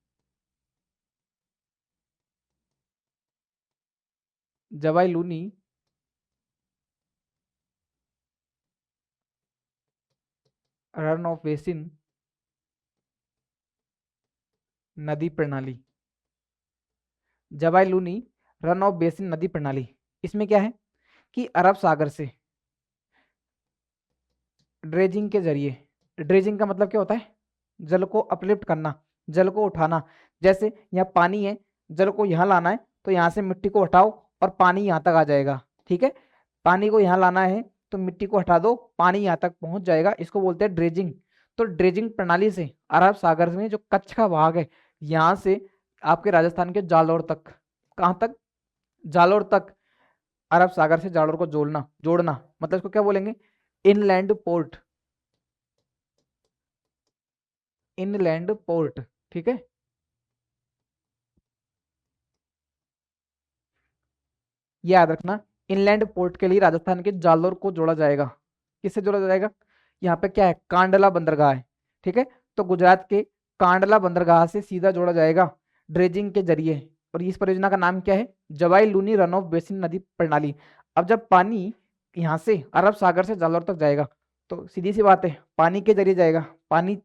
जवाई लूनी रन ऑफ बेसिन नदी प्रणाली, जवाई लूनी रन ऑफ बेसिन नदी प्रणाली, इसमें क्या है कि अरब सागर से ड्रेजिंग के जरिए, ड्रेजिंग का मतलब क्या होता है, जल को अपलिफ्ट करना, जल को उठाना। जैसे यहाँ पानी है, जल को यहाँ लाना है, तो यहाँ से मिट्टी को हटाओ और पानी यहाँ तक आ जाएगा। ठीक है, पानी को यहाँ लाना है तो मिट्टी को हटा दो, पानी यहाँ तक पहुंच जाएगा, इसको बोलते हैं ड्रेजिंग। तो ड्रेजिंग प्रणाली से अरब सागर में जो कच्छ का भाग है, यहाँ से आपके राजस्थान के जालौर तक, कहाँ तक, जालौर तक, अरब सागर से जालौर को जोड़ना, जोड़ना मतलब इसको क्या बोलेंगे, इनलैंड पोर्ट, इनलैंड पोर्ट। ठीक है, याद रखना, इनलैंड पोर्ट के लिए राजस्थान के जालोर को जोड़ा जाएगा। किससे जोड़ा जाएगा, यहाँ पे क्या है, कांडला बंदरगाह है। ठीक है, तो गुजरात के कांडला बंदरगाह से सीधा जोड़ा जाएगा ड्रेजिंग के जरिए। और इस परियोजना का नाम क्या है, जवाई लूनी रन ऑफ बेसिन नदी प्रणाली। अब जब पानी यहाँ से अरब सागर से जालोर तक जाएगा, तो सीधी सी बात है, पानी के जरिए जाएगा, पानी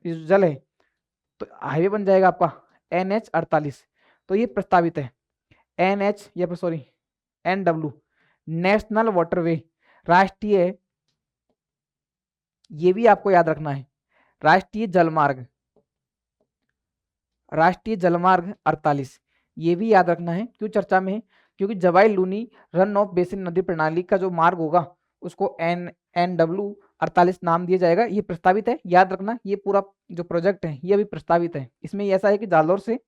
जल है, तो हाईवे बन जाएगा आपका NH 48। तो ये प्रस्तावित है, NH या सॉरी NW, नेशनल वाटरवे, राष्ट्रीय, ये भी आपको याद रखना है, राष्ट्रीय जलमार्ग, राष्ट्रीय जलमार्ग 48, ये भी याद रखना है। क्यों चर्चा में है, क्योंकि जवाई लूनी रन ऑफ बेसिन नदी प्रणाली का जो मार्ग होगा उसको NW 48 नाम दिया जाएगा। ये प्रस्तावित है, याद रखना, ये पूरा जो प्रोजेक्ट है ये अभी प्रस्तावित है। इसमें ऐसा है कि जालौर से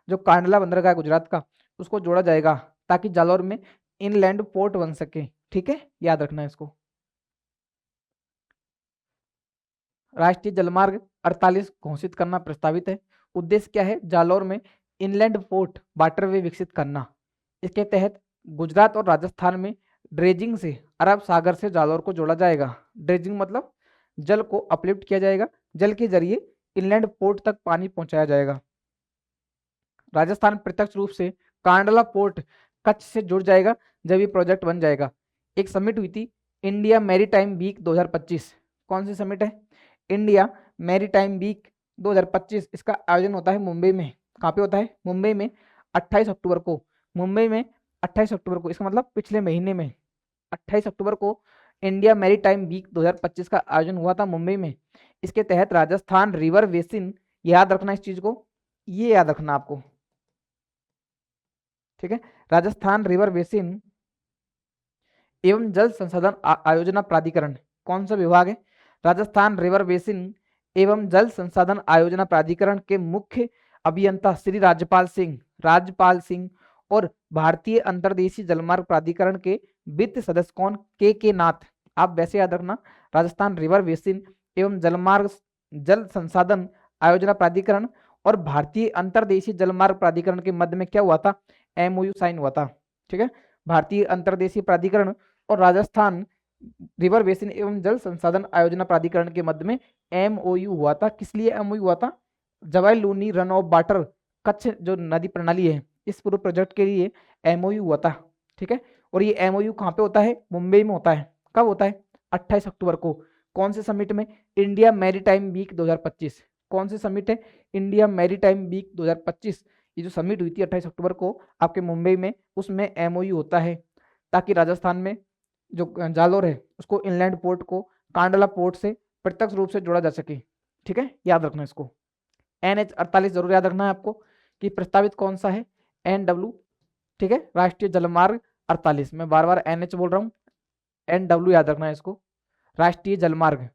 जो कांडला बंदरगाह गुजरात का, उसको जोड़ा जाएगा ताकि जालौर में इनलैंड पोर्ट बन सके। ठीक है, याद रखना है इसको। राष्ट्रीय जलमार्ग 48 घोषित करना प्रस्तावित है। उद्देश्य क्या है, जालौर में इनलैंड पोर्ट वाटरवे विकसित करना। इसके तहत गुजरात और राजस्थान में ड्रेजिंग से अरब सागर से जालौर को जोड़ा जाएगा। ड्रेजिंग मतलब जल को अपलिफ्ट किया जाएगा, जल के जरिए इनलैंड पोर्ट तक पानी पहुंचाया जाएगा। राजस्थान प्रत्यक्ष रूप से कांडला पोर्ट कच्छ से जुड़ जाएगा जब ये प्रोजेक्ट बन जाएगा। एक समिट हुई थी, इंडिया मैरीटाइम वीक 2025। कौन सी समिट है, इंडिया मैरीटाइम वीक 2025। इसका आयोजन होता है मुंबई में। कहाँ पे होता है, मुंबई में 28 अक्टूबर को, मुंबई में 28 अक्टूबर को, इसका मतलब पिछले महीने में 28 अक्टूबर को इंडिया मैरीटाइम वीक 2025 का आयोजन हुआ था मुंबई में। इसके तहत राजस्थान रिवर बेसिन, याद रखना इस चीज को, ये याद रखना आपको। ठीक है, राजस्थान रिवर बेसिन एवं जल संसाधन आयोजना प्राधिकरण, कौन सा विभाग है, राजस्थान रिवर बेसिन एवं जल संसाधन आयोजना प्राधिकरण के मुख्य अभियंता श्री राजपाल सिंह और भारतीय अंतर्देशीय जलमार्ग प्राधिकरण के वित्त सदस्य कौन, के नाथ। आप वैसे याद रखना, राजस्थान रिवर बेसिन एवं जलमार्ग जल संसाधन आयोजना प्राधिकरण और भारतीय अंतर्देशीय जलमार्ग प्राधिकरण के मध्य में क्या हुआ था, MOU साइन हुआ था। ठीक है, भारतीय अंतर्देशीय प्राधिकरण और राजस्थान रिवर बेसिन एवं जल संसाधन आयोजना प्राधिकरण के मध्य में MOU हुआ था। किस लिए MOU हुआ था, Jawai Luni run of water Kutch जो नदी प्रणाली है, इस पूरे प्रोजेक्ट के लिए MOU हुआ था। ठीक है, और ये MOU कहाँ पे होता है, मुंबई में होता है। कब होता है, 28 अक्टूबर को। कौन से समिट में, इंडिया मैरीटाइम वीक 2025। कौन से समिट है, इंडिया मैरीटाइम वीक 2025। ये जो समिट हुई थी 28 अक्टूबर को आपके मुंबई में, उसमें MOU होता है ताकि राजस्थान में जो जालोर है उसको इनलैंड पोर्ट को कांडला पोर्ट से प्रत्यक्ष रूप से जोड़ा जा सके। ठीक है, याद रखना इसको। NH 48 जरूर याद रखना है आपको कि प्रस्तावित कौन सा है, NW। ठीक है, राष्ट्रीय जलमार्ग 48, मैं बार बार NH बोल रहा हूँ, NW याद रखना है इसको, राष्ट्रीय जलमार्ग।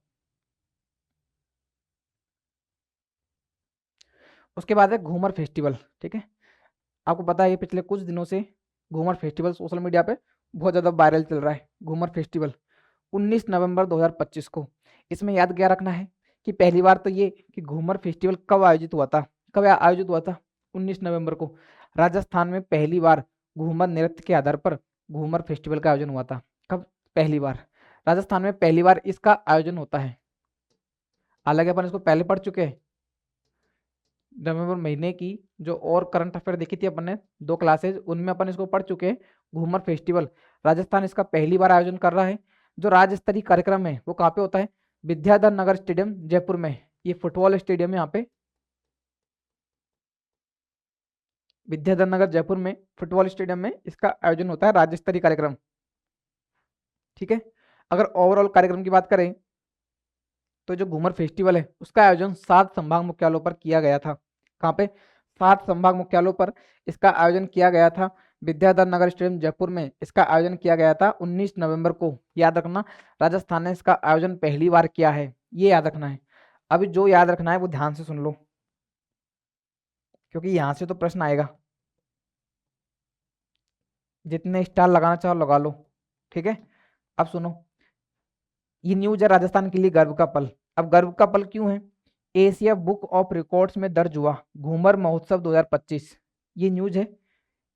उसके बाद है घूमर फेस्टिवल। ठीक है, आपको पता है ये पिछले कुछ दिनों से घूमर फेस्टिवल सोशल मीडिया पे बहुत ज़्यादा वायरल चल रहा है। घूमर फेस्टिवल 19 नवंबर 2025 को। इसमें याद क्या रखना है कि पहली बार तो ये कि घूमर फेस्टिवल कब आयोजित हुआ था, कब आयोजित हुआ था, 19 नवंबर को राजस्थान में पहली बार घूमर नृत्य के आधार पर घूमर फेस्टिवल का आयोजन हुआ था। कब, पहली बार राजस्थान में पहली बार इसका आयोजन होता है। हालांकि अपन इसको पहले पढ़ चुके हैं। नवंबर महीने की जो और करंट अफेयर देखी थी अपन ने 2 क्लासेज, उनमें अपन इसको पढ़ चुके हैं। घूमर फेस्टिवल राजस्थान इसका पहली बार आयोजन कर रहा है। जो राज्य स्तरीय कार्यक्रम है वो कहाँ पे होता है? विद्याधर नगर स्टेडियम जयपुर में। ये फुटबॉल स्टेडियम है यहाँ पे, विद्याधर नगर जयपुर में फुटबॉल स्टेडियम में इसका आयोजन होता है, राज्य स्तरीय कार्यक्रम। ठीक है। अगर ओवरऑल कार्यक्रम की बात करें तो जो घूमर फेस्टिवल है उसका आयोजन 7 संभाग मुख्यालयों पर किया गया था। कहाँ पे? 7 संभाग मुख्यालयों पर इसका आयोजन किया गया था। विद्याधर नगर स्टेडियम जयपुर में इसका आयोजन किया गया था 19 नवंबर को। याद रखना, राजस्थान ने इसका आयोजन पहली बार किया है, ये याद रखना है। अभी जो याद रखना है वो ध्यान से सुन लो, क्योंकि यहां से तो प्रश्न आएगा। जितने स्टार लगाना चाहो लगा लो। ठीक है। अब सुनो, ये न्यूज है राजस्थान के लिए गर्व का पल। अब गर्व का पल क्यों है? एशिया बुक ऑफ रिकॉर्ड्स में दर्ज हुआ घूमर महोत्सव 2025। ये न्यूज है।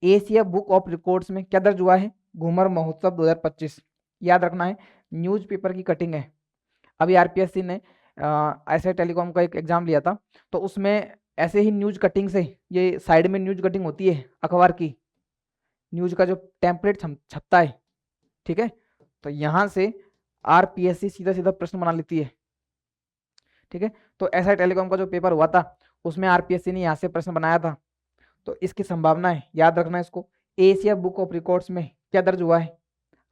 एशिया बुक ऑफ रिकॉर्ड्स में क्या दर्ज हुआ है? घूमर महोत्सव 2025। याद रखना है, न्यूज़पेपर की कटिंग है। अभी आरपीएससी ने ऐसे टेलीकॉम का एक एग्जाम लिया था, तो उसमें ऐसे ही न्यूज कटिंग से, ये साइड में न्यूज कटिंग होती है अखबार की, न्यूज का जो टेम्पलेट छपता है, ठीक है, तो यहाँ से आरपीएससी सीधा सीधा प्रश्न बना लेती है। ठीक है। तो ऐसा टेलीकॉम का जो पेपर हुआ था उसमें आरपीएससी ने यहाँ से प्रश्न बनाया था, तो इसकी संभावना है, याद रखना इसको। एशिया बुक ऑफ रिकॉर्ड्स में क्या दर्ज हुआ है?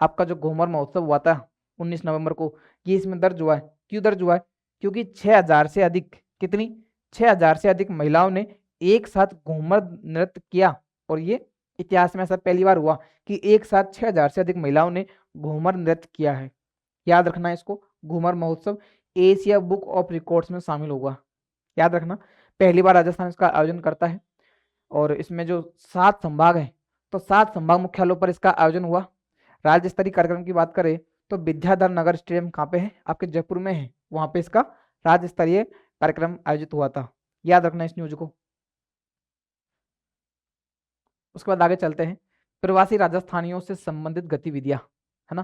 आपका जो घूमर महोत्सव हुआ था 19 नवंबर को, ये इसमें दर्ज हुआ है। क्यों दर्ज हुआ है? क्योंकि 6000 से अधिक, कितनी? 6000 से अधिक महिलाओं ने एक साथ घूमर नृत्य किया। और ये इतिहास में ऐसा पहली बार हुआ कि एक साथ 6000 से अधिक महिलाओं ने घूमर नृत्य किया है। याद रखना इसको, घूमर महोत्सव एशिया बुक ऑफ रिकॉर्ड्स में शामिल होगा। याद रखना, पहली बार राजस्थान इसका आयोजन करता है। और इसमें जो 7 संभाग है, तो 7 संभाग मुख्यालयों पर इसका आयोजन हुआ। राज्य स्तरीय कार्यक्रम की बात करें तो विद्याधर नगर स्टेडियम कहाँ पे है? आपके जयपुर में है। वहां पे इसका राज्य स्तरीय कार्यक्रम आयोजित हुआ था। याद रखना इस न्यूज को। उसके बाद आगे चलते हैं, प्रवासी राजस्थानियों से संबंधित गतिविधियां, है ना।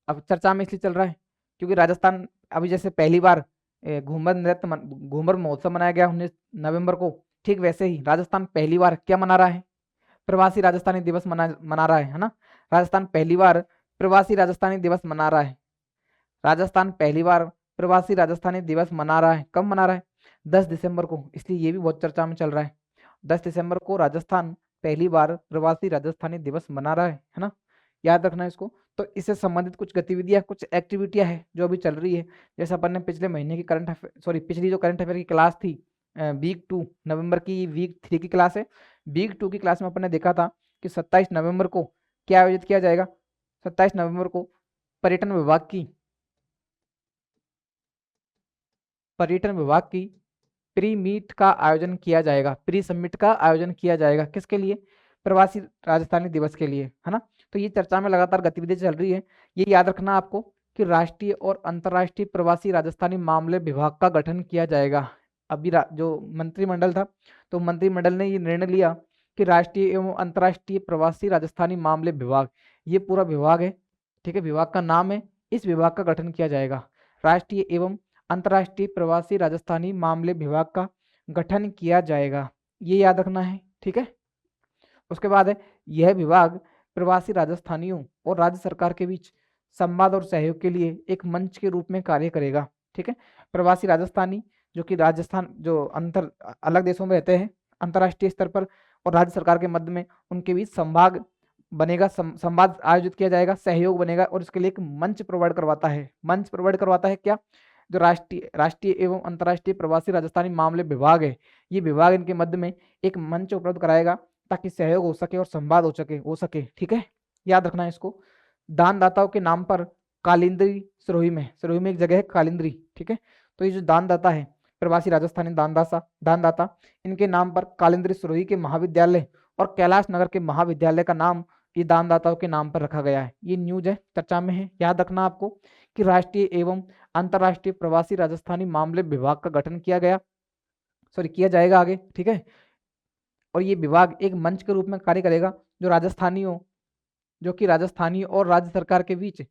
अब चर्चा में इसलिए चल रहा है क्योंकि राजस्थान अभी जैसे पहली बार घूमर महोत्सव मनाया गया 19 नवंबर को, ठीक वैसे ही राजस्थान पहली बार क्या मना रहा है? प्रवासी राजस्थानी दिवस मना रहा है ना। राजस्थान पहली बार प्रवासी राजस्थानी दिवस मना रहा है। राजस्थान पहली बार प्रवासी राजस्थानी दिवस मना रहा है। कब मना रहा है? 10 दिसंबर को। इसलिए ये भी बहुत चर्चा में चल रहा है। 10 दिसंबर को राजस्थान पहली बार प्रवासी राजस्थानी दिवस मना रहा है ना। याद रखना इसको। तो इससे संबंधित कुछ गतिविधियां, कुछ एक्टिविटियां हैं जो अभी चल रही है। जैसे अपन ने पिछले महीने की पिछली जो करंट अफेयर की क्लास थी, वीक 2 नवंबर की, वीक 3 की क्लास है। वीक 2 की क्लास में अपन ने देखा था कि 27 नवंबर को क्या आयोजित किया जाएगा? 27 नवंबर को पर्यटन विभाग की प्री मीट का आयोजन किया जाएगा, प्री समिट का आयोजन किया जाएगा। किसके लिए? प्रवासी राजस्थानी दिवस के लिए, है ना। तो ये चर्चा में लगातार गतिविधि चल रही है। ये याद रखना आपको कि राष्ट्रीय और अंतर्राष्ट्रीय प्रवासी राजस्थानी मामले विभाग का गठन किया जाएगा। अभी जो मंत्रिमंडल था, तो मंत्रिमंडल ने ये निर्णय लिया कि राष्ट्रीय एवं अंतर्राष्ट्रीय प्रवासी राजस्थानी मामले विभाग, ये पूरा विभाग है, ठीक है, विभाग का नाम है, इस विभाग का गठन किया जाएगा। राष्ट्रीय एवं अंतर्राष्ट्रीय प्रवासी राजस्थानी मामले विभाग का गठन किया जाएगा, ये याद रखना है। ठीक है। उसके बाद है, यह विभाग प्रवासी राजस्थानियों और राज्य सरकार के बीच संवाद और सहयोग के लिए एक मंच के रूप में कार्य करेगा। ठीक है। प्रवासी राजस्थानी जो कि राजस्थान जो अलग देशों में रहते हैं, अंतर्राष्ट्रीय स्तर पर और राज्य सरकार के मध्य में उनके बीच संवाद बनेगा, संवाद आयोजित किया जाएगा, सहयोग बनेगा, और इसके लिए एक मंच प्रोवाइड करवाता है। मंच प्रोवाइड करवाता है क्या? जो राष्ट्रीय एवं अंतर्राष्ट्रीय प्रवासी राजस्थानी मामले विभाग है, ये विभाग इनके मध्य में एक मंच उपलब्ध कराएगा ताकि सहयोग हो सके और संवाद हो सके। ठीक है। याद रखना है इसको। दानदाताओं के नाम पर कालिंदी सिरोही में एक जगह है कालिंदी। ठीक है। तो ये जो दानदाता है, प्रवासी राजस्थानी दानदाता, इनके नाम पर कालिंदी सिरोही के महाविद्यालय और कैलाश नगर के महाविद्यालय का नाम ये दानदाताओं के नाम पर रखा गया है। ये न्यूज है, चर्चा में है। याद रखना आपको कि राष्ट्रीय एवं अंतर्राष्ट्रीय प्रवासी राजस्थानी मामले विभाग का गठन किया जाएगा आगे। ठीक है। और ये विभाग एक मंच के रूप में कार्य करेगा जो कि राजस्थानी और राज्य सरकार के बीच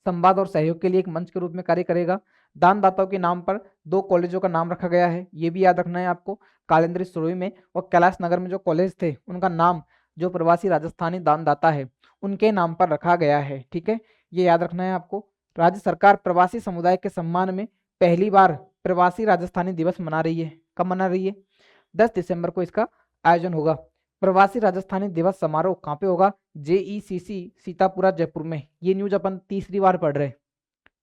संवाद और सहयोग के लिए एक मंच के रूप में कार्य करेगा। दानदाताओं के नाम पर 2 कॉलेजों का नाम रखा गया है, ये भी याद रखना है आपको। कालिंदी सुरई में और कैलाश नगर में जो कॉलेज थे उनका नाम जो प्रवासी राजस्थानी दानदाता है उनके नाम पर रखा गया है। ठीक है, ये याद रखना है आपको। राज्य सरकार प्रवासी समुदाय के सम्मान में पहली बार प्रवासी राजस्थानी दिवस मना रही है। कब मना रही है? 10 दिसंबर को इसका आयोजन होगा। प्रवासी राजस्थानी दिवस समारोह कहाँ पे होगा? JECC सीतापुरा जयपुर में। ये न्यूज अपन तीसरी बार पढ़ रहे हैं।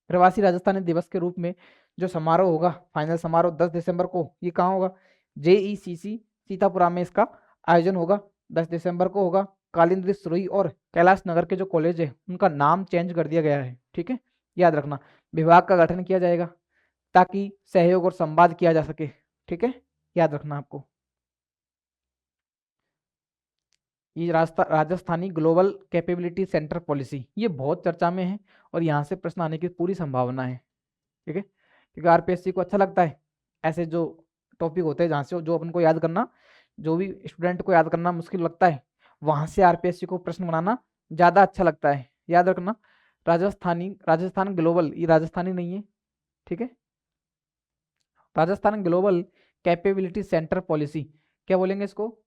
प्रवासी राजस्थानी दिवस के रूप में जो समारोह होगा, फाइनल समारोह 10 दिसंबर को, ये कहाँ होगा? JECC सीतापुरा में इसका आयोजन होगा। 10 दिसंबर को होगा। कालिंदी सुरई और कैलाश नगर के जो कॉलेज है उनका नाम चेंज कर दिया गया है। ठीक है, याद रखना। विभाग का गठन किया जाएगा ताकि सहयोग और संवाद किया जा सके। ठीक है, याद रखना आपको। ये Rajasthani global capability centre policy, ये बहुत चर्चा में है और यहाँ से प्रश्न आने की पूरी संभावना है। ठीक है, क्योंकि आरपीएससी को अच्छा लगता है ऐसे जो टॉपिक होते हैं जहाँ से जो अपन को याद करना, जो भी स्टूडेंट को याद करना मुश्किल लगता है, वहाँ से आरपीएससी को प्रश्न बनाना ज़्यादा अच्छा लगता है। याद रखना, राजस्थान ग्लोबल, ये राजस्थानी नहीं है। ठीक है, Rajasthan global capability centre policy, क्या बोलेंगे इसको?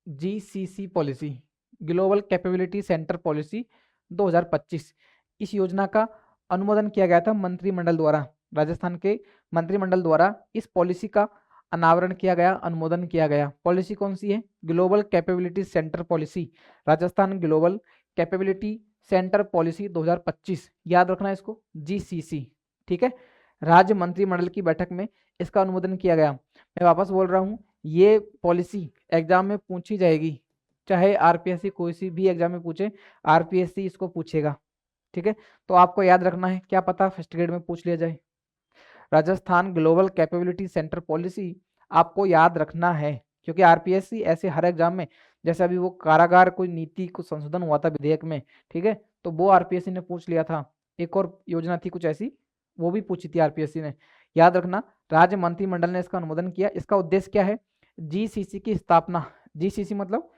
GCC policy, global capability centre policy 2025। इस योजना का अनुमोदन किया गया था मंत्रिमंडल द्वारा। राजस्थान के मंत्रिमंडल द्वारा इस पॉलिसी का अनावरण किया गया, अनुमोदन किया गया। पॉलिसी कौन सी है? Global capability centre policy, Rajasthan global capability centre policy 2025। याद रखना है इसको, GCC। ठीक है, राज्य मंत्रिमंडल की बैठक में इसका अनुमोदन किया गया। मैं वापस बोल रहा हूँ, ये पॉलिसी एग्जाम में पूछी जाएगी, चाहे आरपीएससी कोई सी भी एग्जाम में पूछे, आरपीएससी इसको पूछेगा। ठीक है, तो आपको याद रखना है, क्या पता फर्स्ट ग्रेड में पूछ लिया जाए। Rajasthan global capability centre policy आपको याद रखना है, क्योंकि आरपीएससी ऐसे हर एग्जाम में, जैसे अभी वो कारागार कोई नीति कुछ संशोधन हुआ था विधेयक में, ठीक है, तो वो आरपीएससी ने पूछ लिया था। एक और योजना थी कुछ ऐसी, वो भी पूछी थी आरपीएससी ने। याद रखना, राज्य मंत्रिमंडल ने इसका अनुमोदन किया। इसका उद्देश्य क्या है? GCC की स्थापना, GCC मतलब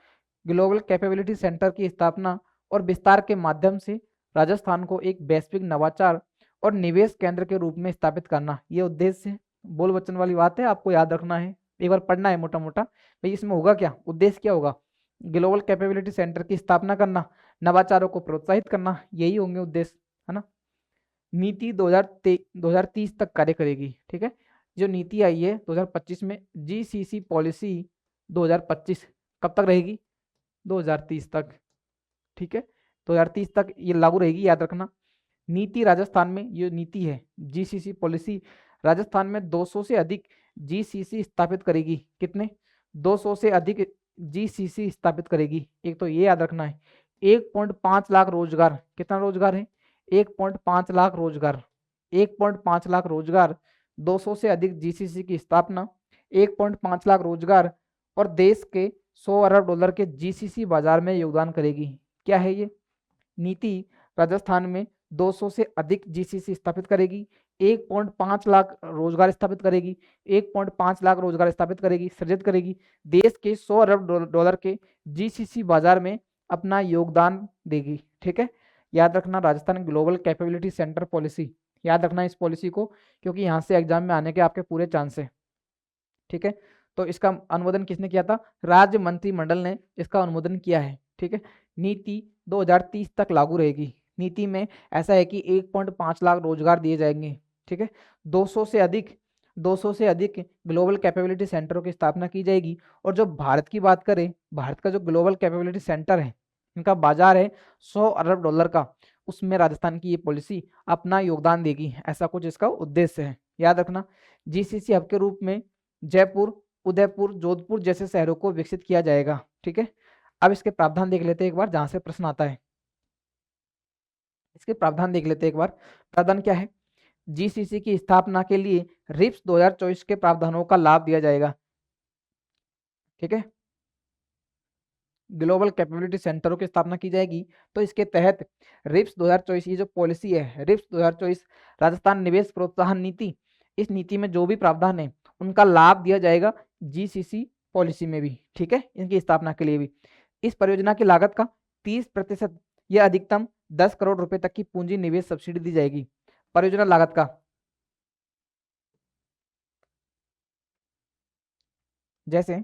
ग्लोबल कैपेबिलिटी सेंटर की स्थापना और विस्तार के माध्यम से राजस्थान को एक वैश्विक नवाचार और निवेश केंद्र के रूप में स्थापित करना, ये उद्देश्य है। बोल बच्चन वाली बात है, आपको याद रखना है, एक बार पढ़ना है मोटा मोटा। भाई इसमें होगा क्या, उद्देश्य क्या होगा? ग्लोबल कैपेबिलिटी सेंटर की स्थापना करना, नवाचारों को प्रोत्साहित करना, यही होंगे उद्देश्य, है ना। नीति 2030 तक कार्य करेगी। ठीक है, जो नीति आई है 2025 में, GCC पॉलिसी 2025 कब तक रहेगी? 2030 तक। ठीक है, 2030 तक ये लागू रहेगी, याद रखना। नीति राजस्थान में, ये नीति है GCC पॉलिसी, राजस्थान में 200 से अधिक GCC स्थापित करेगी। कितने? 200 से अधिक GCC स्थापित करेगी। एक तो ये याद रखना है। 1.5 लाख रोजगार, कितना रोजगार है? 1.5 लाख रोजगार, 1.5 लाख रोजगार, 200 से अधिक GCC की स्थापना, 1.5 लाख रोजगार और देश के 100 अरब डॉलर के GCC बाजार में योगदान करेगी। क्या है ये नीति? राजस्थान में 200 से अधिक GCC स्थापित करेगी, 1.5 लाख रोजगार स्थापित करेगी, 1.5 लाख रोजगार स्थापित करेगी, सृजित करेगी, देश के 100 अरब डॉलर के GCC बाजार में अपना योगदान देगी। ठीक है, याद रखना, Rajasthan global capability centre policy, याद रखना इस पॉलिसी को, क्योंकि यहाँ से एग्जाम में आने के आपके पूरे चांस है। ठीक है, तो इसका अनुमोदन किसने किया था? राज्य मंत्रिमंडल ने इसका अनुमोदन किया है। ठीक है, नीति 2030 तक लागू रहेगी। नीति में ऐसा है कि 1.5 लाख रोजगार दिए जाएंगे। ठीक है, 200 से अधिक ग्लोबल कैपेबिलिटी सेंटरों की स्थापना की जाएगी। और जो भारत की बात करें, भारत का जो ग्लोबल कैपेबिलिटी सेंटर है, इनका बाजार है 100 अरब डॉलर का, उसमें राजस्थान की ये पॉलिसी अपना योगदान देगी। ऐसा कुछ इसका उद्देश्य है, याद रखना। GCC हब के रूप में जयपुर, उदयपुर, जोधपुर जैसे शहरों को विकसित किया जाएगा। ठीक है, अब इसके प्रावधान देख लेते हैं एक बार, जहां से प्रश्न आता है। इसके प्रावधान देख लेते हैं एक बार। प्रावधान क्या है? GCC की स्थापना के लिए रिप्स 2024 के प्रावधानों का लाभ दिया जाएगा। ठीक है, ग्लोबल कैपेबिलिटी सेंटरों की स्थापना की जाएगी, तो इसके तहत रिप्स 2024, ये जो पॉलिसी है रिप्स 2024 राजस्थान निवेश प्रोत्साहन नीति, इस नीति में जो भी प्रावधान है उनका लाभ दिया जाएगा GCC पॉलिसी में भी। ठीक है, इनकी स्थापना के लिए भी। इस परियोजना की लागत का 30% या अधिकतम 10 करोड़ रुपए तक की पूंजी निवेश सब्सिडी दी जाएगी। परियोजना लागत का जैसे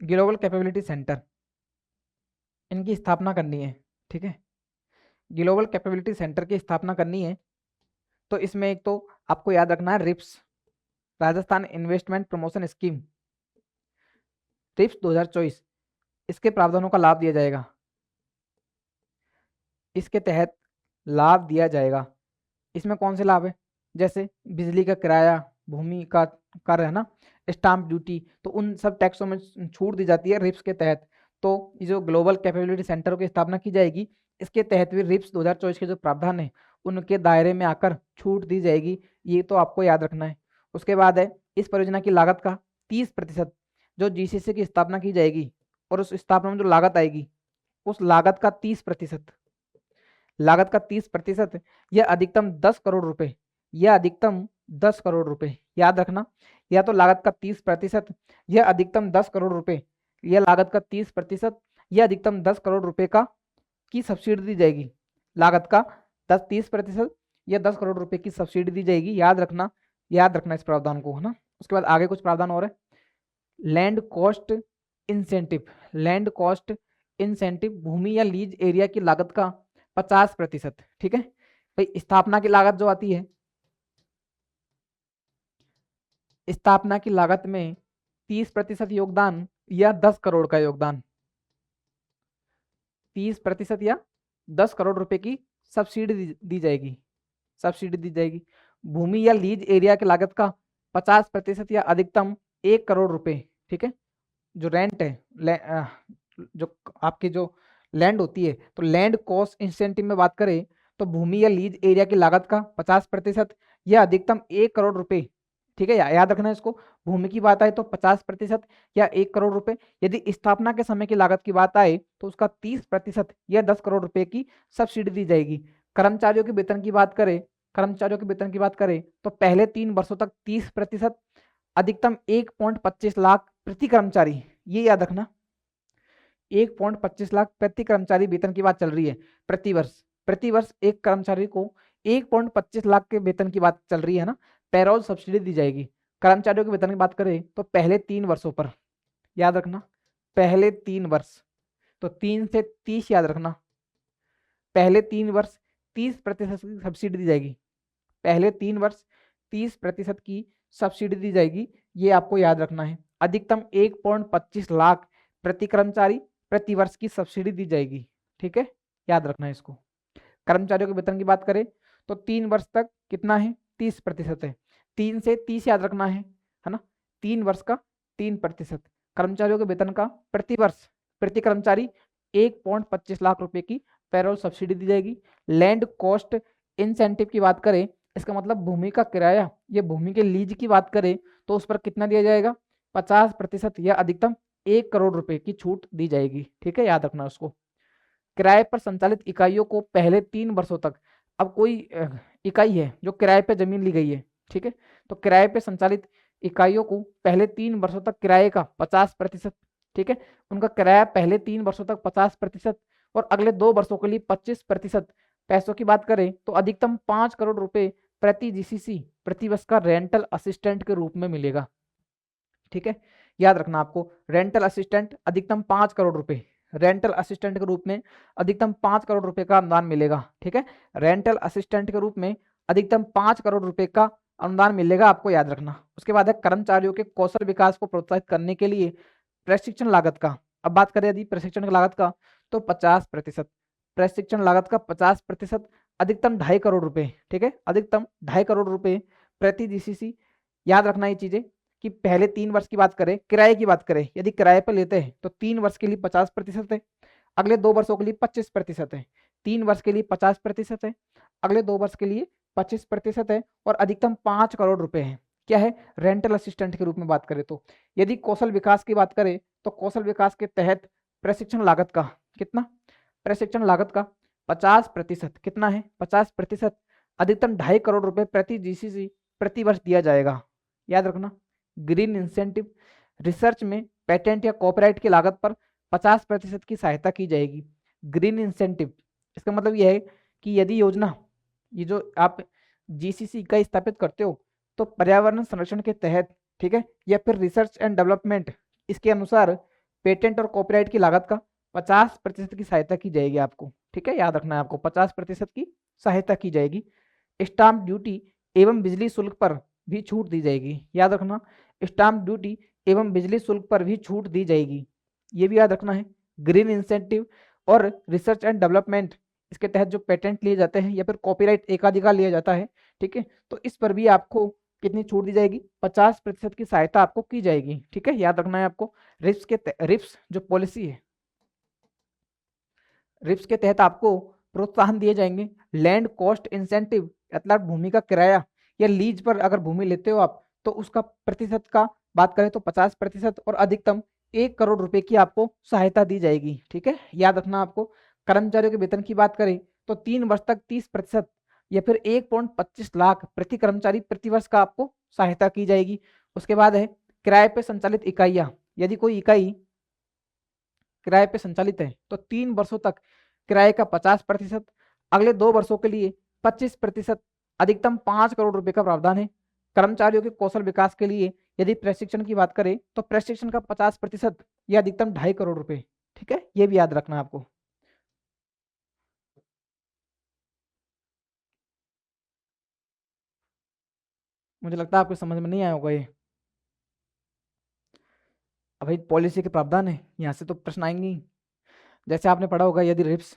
ग्लोबल कैपेबिलिटी सेंटर, इनकी स्थापना करनी है, ठीक है। ग्लोबल कैपेबिलिटी सेंटर की स्थापना करनी है, तो इसमें एक तो आपको याद रखना है RIPS, Rajasthan investment promotion scheme, RIPS 2024, इसके प्रावधानों का लाभ दिया जाएगा, इसके तहत लाभ दिया जाएगा। इसमें कौन से लाभ है, जैसे बिजली का किराया, भूमि का कर है ना, स्टाम्प ड्यूटी, तो उन सब टैक्सों में छूट दी जाती है रिप्स के तहत। तो ये जो ग्लोबल कैपेबिलिटी सेंटर की स्थापना की जाएगी, इसके तहत भी रिप्स 2024 के जो प्रावधान है उनके दायरे में आकर छूट दी जाएगी, ये तो आपको याद रखना है। उसके बाद है इस परियोजना की लागत का 30%, जो जीसीसी की स्थापना की जाएगी और उस स्थापना में जो लागत आएगी उस लागत का 30%, लागत का 30%, यह अधिकतम 10 करोड़ रुपए, यह अधिकतम 10 करोड़ रुपए, याद रखना, या तो लागत का 30%, यह अधिकतम 10 करोड़ रुपए, यह लागत का 30%, यह अधिकतम 10 करोड़ रुपए का की सब्सिडी दी जाएगी, लागत का 30%, या 10 करोड़ रुपए की सब्सिडी दी जाएगी, याद रखना, याद रखना इस प्रावधान को, है ना। उसके बाद आगे कुछ प्रावधान और है, land cost incentive, land cost incentive, भूमि या लीज एरिया की लागत का 50%, ठीक है भाई। स्थापना की लागत जो आती है, स्थापना की लागत में 30% योगदान या 10 करोड़ का योगदान, 30% या 10 करोड़ रुपए की सब्सिडी दी जाएगी, सब्सिडी दी जाएगी। भूमि या लीज एरिया की लागत का 50% या अधिकतम 1 करोड़ रुपए, ठीक है। जो रेंट है, जो आपकी जो लैंड होती है, तो लैंड कॉस्ट इंसेंटिव में बात करें तो भूमि या लीज एरिया की लागत का 50% या अधिकतम 1 करोड़ रुपए, ठीक है, याद रखना है इसको। भूमि की बात आए तो 50% या 1 करोड़ रुपए, यदि स्थापना के समय की लागत की बात आए तो उसका 30% या 10 करोड़ रुपए की सब्सिडी दी जाएगी। कर्मचारियों के वेतन की बात करें, कर्मचारियों के वेतन की बात करें तो पहले 3 वर्षों तक 30%, अधिकतम 1.25 लाख प्रति कर्मचारी, ये याद रखना, 1.25 लाख प्रति कर्मचारी वेतन की बात चल रही है प्रति वर्ष, प्रति वर्ष एक कर्मचारी को 1.25 लाख के वेतन की बात चल रही है ना, पेरोल सब्सिडी दी जाएगी। कर्मचारियों के वेतन की बात करें तो पहले 3 वर्षों पर, याद रखना, पहले 3 वर्ष, तो 3 से 30 याद रखना, पहले 3 वर्ष 30% की सब्सिडी दी जाएगी, पहले 3 वर्ष 30% की सब्सिडी दी जाएगी, ये आपको याद रखना है। अधिकतम 1.25 लाख प्रति कर्मचारी प्रति वर्ष की सब्सिडी दी जाएगी, ठीक है, याद रखना है इसको। कर्मचारियों के वेतन की बात करें तो 3 वर्ष तक कितना है, 30% है, 3 से 30 याद रखना है ना, 3 वर्ष का 3%। कर्मचारियों के वेतन का प्रति वर्ष प्रति कर्मचारी 1.25 लाख रुपए की पेरोल सब्सिडी दी जाएगी। लैंड कॉस्ट इंसेंटिव की बात करें, इसका मतलब भूमि का किराया या भूमि के लीज की बात करें तो उस पर कितना दिया जाएगा, 50% या अधिकतम 1 करोड़ रुपए की छूट दी जाएगी, ठीक है, याद रखना उसको। किराए पर संचालित इकाइयों को पहले 3 वर्षों तक, अब कोई इकाई है जो किराए पे जमीन ली गई है, ठीक है, तो किराए पे संचालित इकाइयों को पहले 3 वर्षों तक किराए का 50%, ठीक है, उनका किराया पहले 3 वर्षों तक 50% और अगले 2 वर्षों के लिए 25%। पैसों की बात करें तो अधिकतम 5 करोड़ रुपए प्रति जीसीसी प्रति वर्ष का रेंटल असिस्टेंट के रूप में मिलेगा, ठीक है, याद रखना आपको, रेंटल असिस्टेंट अधिकतम 5 करोड़ रुपए, रेंटल असिस्टेंट के रूप में अधिकतम 5 करोड़ रुपए का अनुदान मिलेगा, ठीक है, रेंटल असिस्टेंट के रूप में अधिकतम 5 करोड़ रुपए का अनुदान मिलेगा, आपको याद रखना। उसके बाद है कर्मचारियों के कौशल विकास को प्रोत्साहित करने के लिए प्रशिक्षण लागत का, अब बात करें यदि प्रशिक्षण की लागत का तो 50%, प्रशिक्षण लागत का 50%, अधिकतम 2.5 करोड़ रुपए, ठीक है, अधिकतम 2.5 करोड़ रुपए प्रति जीसीसी। याद रखना ये चीजें कि पहले 3 वर्ष की बात करें, किराए की बात करें, यदि किराए पर लेते हैं तो 3 वर्ष के लिए 50% है, अगले 2 वर्षों के लिए 25% है, 3 वर्ष के लिए 50% है, अगले 2 वर्ष के लिए 25% है और अधिकतम 5 करोड़ रुपए है। क्या है, रेंटल असिस्टेंट के रूप में बात करें तो। यदि कौशल विकास की बात करें तो कौशल विकास के तहत प्रशिक्षण लागत का कितना, प्रशिक्षण लागत का 50%, कितना है 50%, अधिकतम 2.5 करोड़ रुपए प्रति जीसीसी प्रति वर्ष दिया जाएगा, याद रखना। ग्रीन इंसेंटिव, रिसर्च में पेटेंट या कॉपीराइट की लागत पर 50% की सहायता की जाएगी। ग्रीन इंसेंटिव इसका मतलब यह है कि यदि योजना, ये जो आप जीसीसी इकाई स्थापित करते हो तो पर्यावरण संरक्षण के तहत, ठीक है, या फिर रिसर्च एंड डेवलपमेंट, इसके अनुसार पेटेंट और कॉपीराइट की लागत का 50% की सहायता की जाएगी आपको, ठीक है, याद रखना है आपको 50% की सहायता की जाएगी। स्टाम्प ड्यूटी एवं बिजली शुल्क पर भी छूट दी जाएगी, याद रखना, स्टाम्प ड्यूटी एवं बिजली शुल्क पर भी छूट दी जाएगी, ये भी याद रखना है। ग्रीन इंसेंटिव और रिसर्च एंड डेवलपमेंट, इसके तहत जो पेटेंट लिए जाते हैं या फिर कॉपीराइट एकाधिकार लिया जाता है, ठीक है, तो इस पर भी आपको कितनी छूट दी जाएगी, 50% की सहायता आपको की जाएगी, ठीक है, याद रखना है आपको। रिप्स जो पॉलिसी है, रिप्स के तहत आपको प्रोत्साहन दिए जाएंगे। लैंड कॉस्ट इंसेंटिव, मतलब भूमि का किराया या लीज पर अगर भूमि लेते हो आप तो उसका प्रतिशत का बात करें तो 50% और अधिकतम 1 करोड़ रुपए की आपको सहायता दी जाएगी, ठीक है, याद रखना आपको। कर्मचारियों के वेतन की बात करें तो 3 वर्ष तक 30% या फिर 1.25 लाख प्रति कर्मचारी प्रति वर्ष का आपको सहायता की जाएगी। उसके बाद है किराए पे संचालित इकाइयां, यदि कोई इकाई किराए पे संचालित है तो 3 वर्षों तक किराए का 50%, अगले 2 वर्षों के लिए 25%, अधिकतम 5 करोड़ रुपए का प्रावधान है। कर्मचारियों के कौशल विकास के लिए यदि प्रशिक्षण की बात करें तो प्रशिक्षण का 50% या अधिकतम 2.5 करोड़ रुपए, ठीक है, ये भी याद रखना आपको। मुझे लगता है आपको समझ में नहीं आया होगा ये। अब भाई पॉलिसी के प्रावधान है, यहाँ से तो प्रश्न आएंगे ही। जैसे आपने पढ़ा होगा, यदि RIPS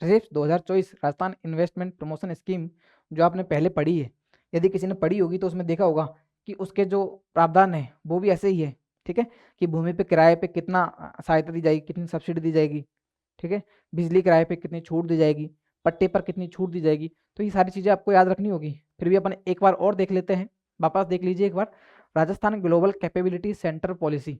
RIPS 2024 Rajasthan investment promotion scheme जो आपने पहले पढ़ी है, यदि किसी ने पढ़ी होगी तो उसमें देखा होगा कि उसके जो प्रावधान है वो भी ऐसे ही है, ठीक है, कि भूमि पे किराए पे कितना सहायता दी जाएगी, कितनी सब्सिडी दी जाएगी, ठीक है, बिजली किराए पे कितनी छूट दी जाएगी, पट्टे पर कितनी छूट दी जाएगी, तो ये सारी चीज़ें आपको याद रखनी होगी। फिर भी अपन एक बार और देख लेते हैं, वापस देख लीजिए एक बार। Rajasthan global capability centre policy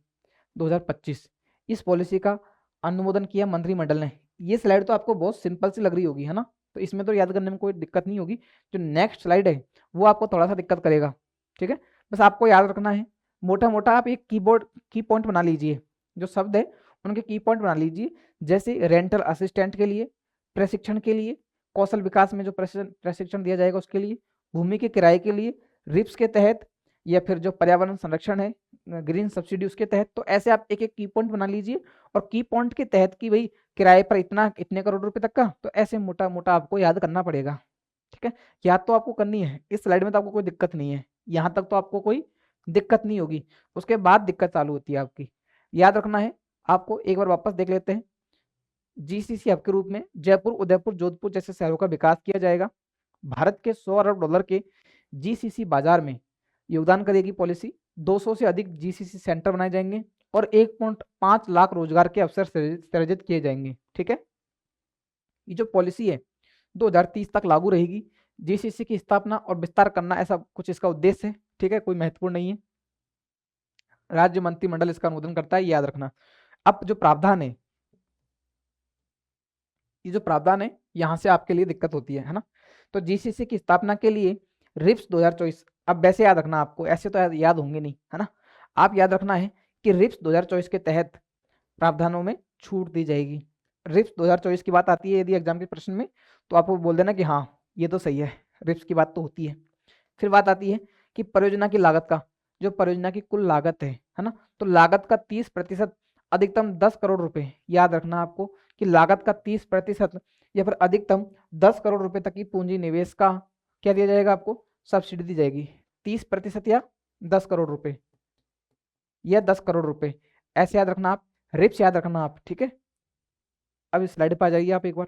2025, इस पॉलिसी का अनुमोदन किया मंत्रिमंडल ने। ये स्लाइड तो आपको बहुत सिंपल सी लग रही होगी, है ना, तो इसमें तो याद करने में कोई दिक्कत नहीं होगी। जो नेक्स्ट स्लाइड है वो आपको थोड़ा सा दिक्कत करेगा, ठीक है, बस आपको याद रखना है। मोटा मोटा आप एक कीबोर्ड की पॉइंट बना लीजिए, जो शब्द है उनके की पॉइंट बना लीजिए, जैसे रेंटल असिस्टेंट के लिए, प्रशिक्षण के लिए, कौशल विकास में जो प्रशिक्षण दिया जाएगा उसके लिए, भूमि के किराए के लिए, रिप्स के तहत, या फिर जो पर्यावरण संरक्षण है ग्रीन सब्सिडी उसके तहत। तो ऐसे आप एक एक की पॉइंट बना लीजिए, और की पॉइंट के तहत कि भाई किराए पर इतना इतने करोड़ रुपए तक का, तो ऐसे मोटा मोटा आपको याद करना पड़ेगा, ठीक है, याद तो आपको करनी है। इस स्लाइड में तो आपको कोई दिक्कत नहीं है, यहाँ तक तो आपको कोई दिक्कत नहीं होगी, उसके बाद दिक्कत चालू होती है आपकी, याद रखना है आपको। एक बार वापस देख लेते हैं। जीसीसी हब के रूप में जयपुर, उदयपुर, जोधपुर जैसे शहरों का विकास किया जाएगा। भारत के 100 अरब डॉलर के जीसीसी बाजार में योगदान करेगी पॉलिसी। 200 से अधिक जीसीसी सेंटर बनाए जाएंगे और 1.5 लाख रोजगार के अवसर सृजित किए जाएंगे, ठीक है। ये जो पॉलिसी है 2030 तक लागू रहेगी। जीसीसी की स्थापना और विस्तार करना, ऐसा कुछ इसका उद्देश्य है, ठीक है, कोई महत्वपूर्ण नहीं है। राज्य मंत्रिमंडल इसका अनुमोदन करता है, याद रखना। अब जो प्रावधान है, ये जो प्रावधान है यहाँ से आपके लिए दिक्कत होती है ना। तो जीसीसी की स्थापना के लिए रिप्स 2024, अब वैसे याद रखना आपको, ऐसे तो याद होंगे नहीं, है ना, आप याद रखना है कि रिप्स 2024 के तहत प्रावधानों में छूट दी जाएगी। रिप्स 2024 की बात आती है यदि एग्जाम के प्रश्न में, तो आपको बोल देना कि हाँ ये तो सही है, रिप्स की बात तो होती है। फिर बात आती है कि परियोजना की लागत का, जो परियोजना की कुल लागत है ना, तो लागत का 30% अधिकतम 10 करोड़ रुपए, याद रखना आपको कि लागत का 30% या फिर अधिकतम 10 करोड़ रुपए तक की पूंजी निवेश का क्या दिया जाएगा आपको, सब्सिडी दी जाएगी। 30% या 10 करोड़ रुपए, या 10 करोड़ रुपए, ऐसे याद रखना आप, रिप्स याद रखना आप, ठीक है। अब इस स्लाइड पर आ जाइए आप एक बार,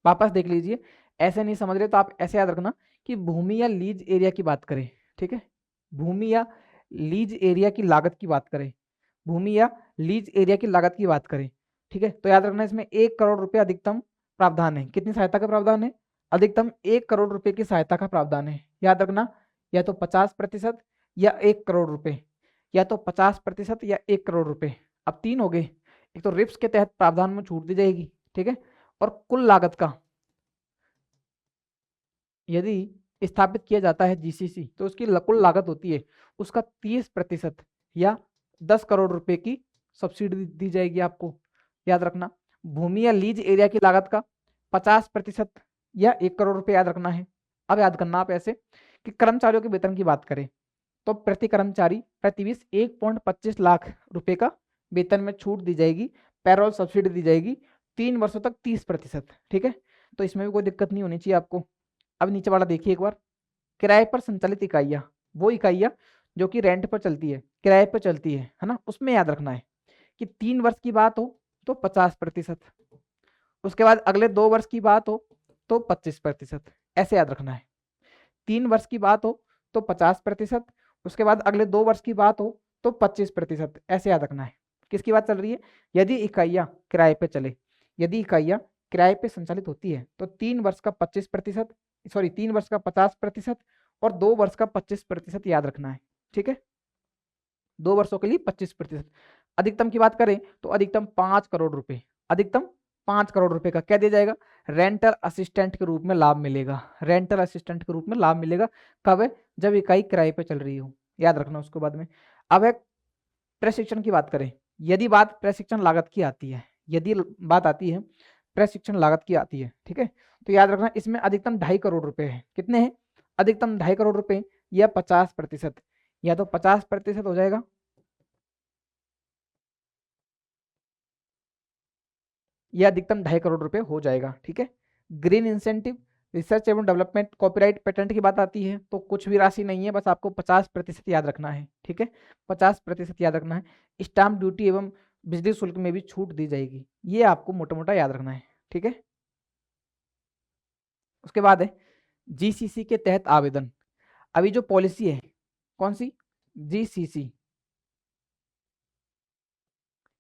वापस देख लीजिए। ऐसे नहीं समझ रहे तो आप ऐसे याद रखना कि भूमि या लीज एरिया की बात करें, ठीक है, भूमि या लीज एरिया की लागत की बात करें, भूमि या लीज एरिया की लागत की बात करें, ठीक है, तो याद रखना इसमें 1 करोड़ रुपए अधिकतम प्रावधान है। कितनी सहायता का प्रावधान है, अधिकतम 1 करोड़ रुपए की सहायता का प्रावधान है, याद रखना, या तो 50% या 1 करोड़ रुपए, या तो 50% या 1 करोड़ रुपए। अब 3 हो गए, एक तो रिप्स के तहत प्रावधान में छूट दी जाएगी, ठीक है, और कुल लागत का, यदि स्थापित किया जाता है जीसीसी तो उसकी कुल लागत होती है उसका 30% या 10 करोड़ रुपए की सब्सिडी दी जाएगी आपको, याद रखना। भूमि या लीज एरिया की लागत का 50% या 1 करोड़ रुपए, याद रखना है। अब याद करना आप ऐसे कि कर्मचारियों के वेतन की बात करें तो प्रति कर्मचारी प्रति वर्ष 1.25 लाख रुपए का वेतन में छूट दी जाएगी, पैरोल सब्सिडी दी जाएगी 3 वर्षों तक 30%। ठीक है, तो इसमें भी कोई दिक्कत नहीं होनी चाहिए आपको। अब नीचे वाला देखिए एक बार, किराए पर संचालित इकाइयाँ, वो इकाइयाँ जो कि रेंट पर चलती है, किराए पर चलती है ना, उसमें याद रखना है कि 3 वर्ष की बात हो तो 50%, उसके बाद अगले 2 वर्ष की बात हो तो 25%, ऐसे याद रखना है। 3 वर्ष की बात हो तो 50%, उसके बाद अगले 2 वर्ष की बात हो तो 25%, ऐसे याद रखना है। किसकी बात चल रही है? यदि इकाइयाँ किराए पे चले, यदि इकाइयाँ किराए पे संचालित होती है तो 3 वर्ष का 25%, सॉरी 3 वर्ष का 50% और 2 वर्ष का 25% याद रखना है। ठीक है, 2 वर्षों के लिए 25%। अधिकतम की बात करें तो अधिकतम 5 करोड़ रुपए, अधिकतम 5 करोड़ रुपए का क्या दिया जाएगा? रेंटल असिस्टेंट के रूप में लाभ मिलेगा, रेंटल असिस्टेंट के रूप में लाभ मिलेगा। कब है? जब इकाई किराए पे चल रही हो, याद रखना उसको बाद में। अब एक प्रशिक्षण की बात करें, यदि बात प्रशिक्षण लागत की आती है, यदि बात आती है प्रशिक्षण लागत की आती है, ठीक है, तो याद रखना इसमें अधिकतम 2.5 करोड़ रुपए है। कितने हैं? अधिकतम 2.5 करोड़ रुपए या 50%, या तो 50% हो जाएगा या अधिकतम 2.5 करोड़ रुपए हो जाएगा। ठीक है, ग्रीन इंसेंटिव, रिसर्च एवं डेवलपमेंट, कॉपीराइट, पेटेंट की बात आती है तो कुछ भी राशि नहीं है, बस आपको 50% याद रखना है। ठीक है, 50% याद रखना है। स्टाम्प ड्यूटी एवं बिजली शुल्क में भी छूट दी जाएगी, ये आपको मोटा मोटा याद रखना है। ठीक है, उसके बाद है जीसीसी के तहत आवेदन। अभी जो पॉलिसी है कौन सी? जीसीसी,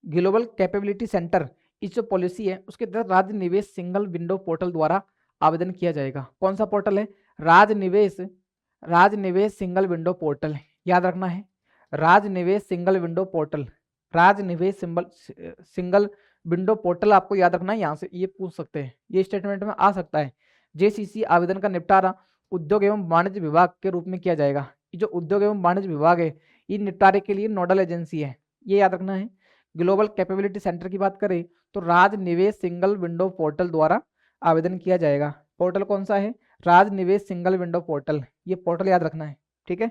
ग्लोबल कैपेबिलिटी सेंटर, इस जो पॉलिसी है उसके तहत राज्य निवेश सिंगल विंडो पोर्टल द्वारा आवेदन किया जाएगा। कौन सा पोर्टल है? राज निवेश सिंगल विंडो पोर्टल, याद रखना है। राज निवेश सिंगल विंडो पोर्टल, राज निवेश सिंगल विंडो पोर्टल आपको याद रखना है। यहाँ से ये पूछ सकते हैं, ये स्टेटमेंट में आ सकता है। जेसीसी आवेदन का निपटारा उद्योग एवं वाणिज्य विभाग के रूप में किया जाएगा। ये जो उद्योग एवं वाणिज्य विभाग है ये निपटारे के लिए नोडल एजेंसी है, ये याद रखना है। ग्लोबल कैपेबिलिटी सेंटर की बात करें तो राज निवेश सिंगल विंडो पोर्टल द्वारा आवेदन किया जाएगा। पोर्टल कौन सा है? राज निवेश सिंगल विंडो पोर्टल, ये पोर्टल याद रखना है। ठीक है,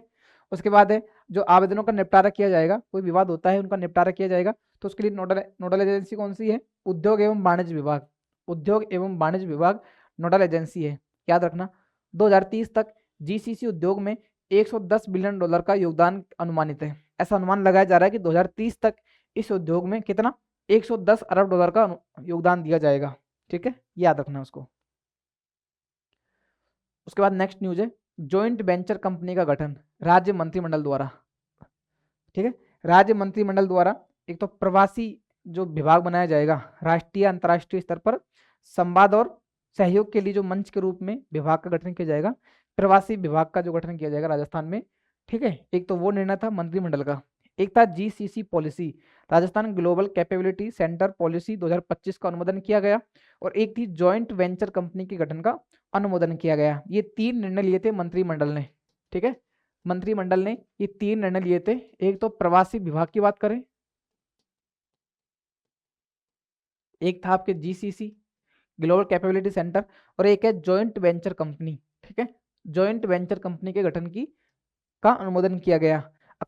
उसके बाद है जो आवेदनों का निपटारा किया जाएगा, कोई विवाद होता है उनका निपटारा किया जाएगा तो उसके लिए नोडल एजेंसी कौन सी है? उद्योग एवं वाणिज्य विभाग, उद्योग एवं वाणिज्य विभाग नोडल एजेंसी है, याद रखना। 2030 तक जीसीसी उद्योग में $110 बिलियन का योगदान अनुमानित है। ऐसा अनुमान लगाया जा रहा है कि 2030 तक इस उद्योग में कितना? $110 अरब का योगदान दिया जाएगा। ठीक है, याद रखना उसको। उसके बाद नेक्स्ट न्यूज है जॉइंट वेंचर कंपनी का गठन राज्य मंत्रिमंडल द्वारा। ठीक है, राज्य मंत्रिमंडल द्वारा एक तो प्रवासी जो विभाग बनाया जाएगा, राष्ट्रीय अंतर्राष्ट्रीय स्तर पर संवाद और सहयोग के लिए जो मंच के रूप में विभाग का गठन किया जाएगा, प्रवासी विभाग का जो गठन किया जाएगा राजस्थान में। ठीक है, एक तो वो निर्णय था मंत्रिमंडल का, एक था GCC policy, Rajasthan global capability centre policy 2025 का अनुमोदन किया गया, और एक थी जॉइंट वेंचर कंपनी के गठन का अनुमोदन किया गया। ये 3 निर्णय लिए थे मंत्रिमंडल ने। ठीक है, मंत्रिमंडल ने ये 3 निर्णय लिए थे। एक तो प्रवासी विभाग की बात करें, एक था आपके जीसीसी ग्लोबल कैपेबिलिटी सेंटर, और एक है जॉइंट वेंचर कंपनी। ठीक है, जॉइंट वेंचर कंपनी के गठन की का अनुमोदन किया गया।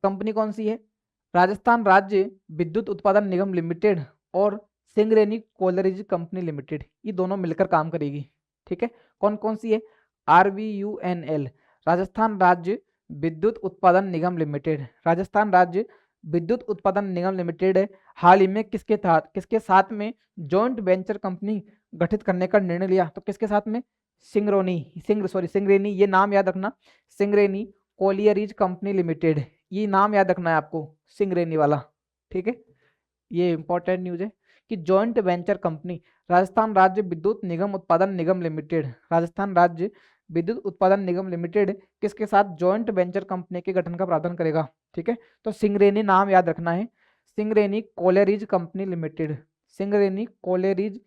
कंपनी कौन सी है? राजस्थान राज्य विद्युत उत्पादन निगम लिमिटेड और सिंगरेनी कोलरेज कंपनी लिमिटेड, ये दोनों मिलकर काम करेगी। ठीक है, कौन कौन सी है? RVUNL, राजस्थान राज्य विद्युत उत्पादन निगम लिमिटेड, राजस्थान राज्य विद्युत उत्पादन निगम लिमिटेड है। हाल ही में किसके साथ में जॉइंट वेंचर कंपनी गठित करने का निर्णय लिया? तो किसके साथ में? सिंगरेनी, ये नाम याद रखना, सिंगरेनी कोलियरीज कंपनी लिमिटेड, ये नाम याद रखना है आपको, सिंगरेनी वाला। ठीक है, ये इंपॉर्टेंट न्यूज है कि जॉइंट वेंचर कंपनी राजस्थान राज्य विद्युत निगम उत्पादन निगम लिमिटेड, राजस्थान राज्य विद्युत उत्पादन निगम लिमिटेड किसके साथ जॉइंट वेंचर कंपनी के गठन का प्रावधान करेगा? ठीक है, तो सिंगरेनी नाम याद रखना है, Singareni collieries company limited, Singareni collieries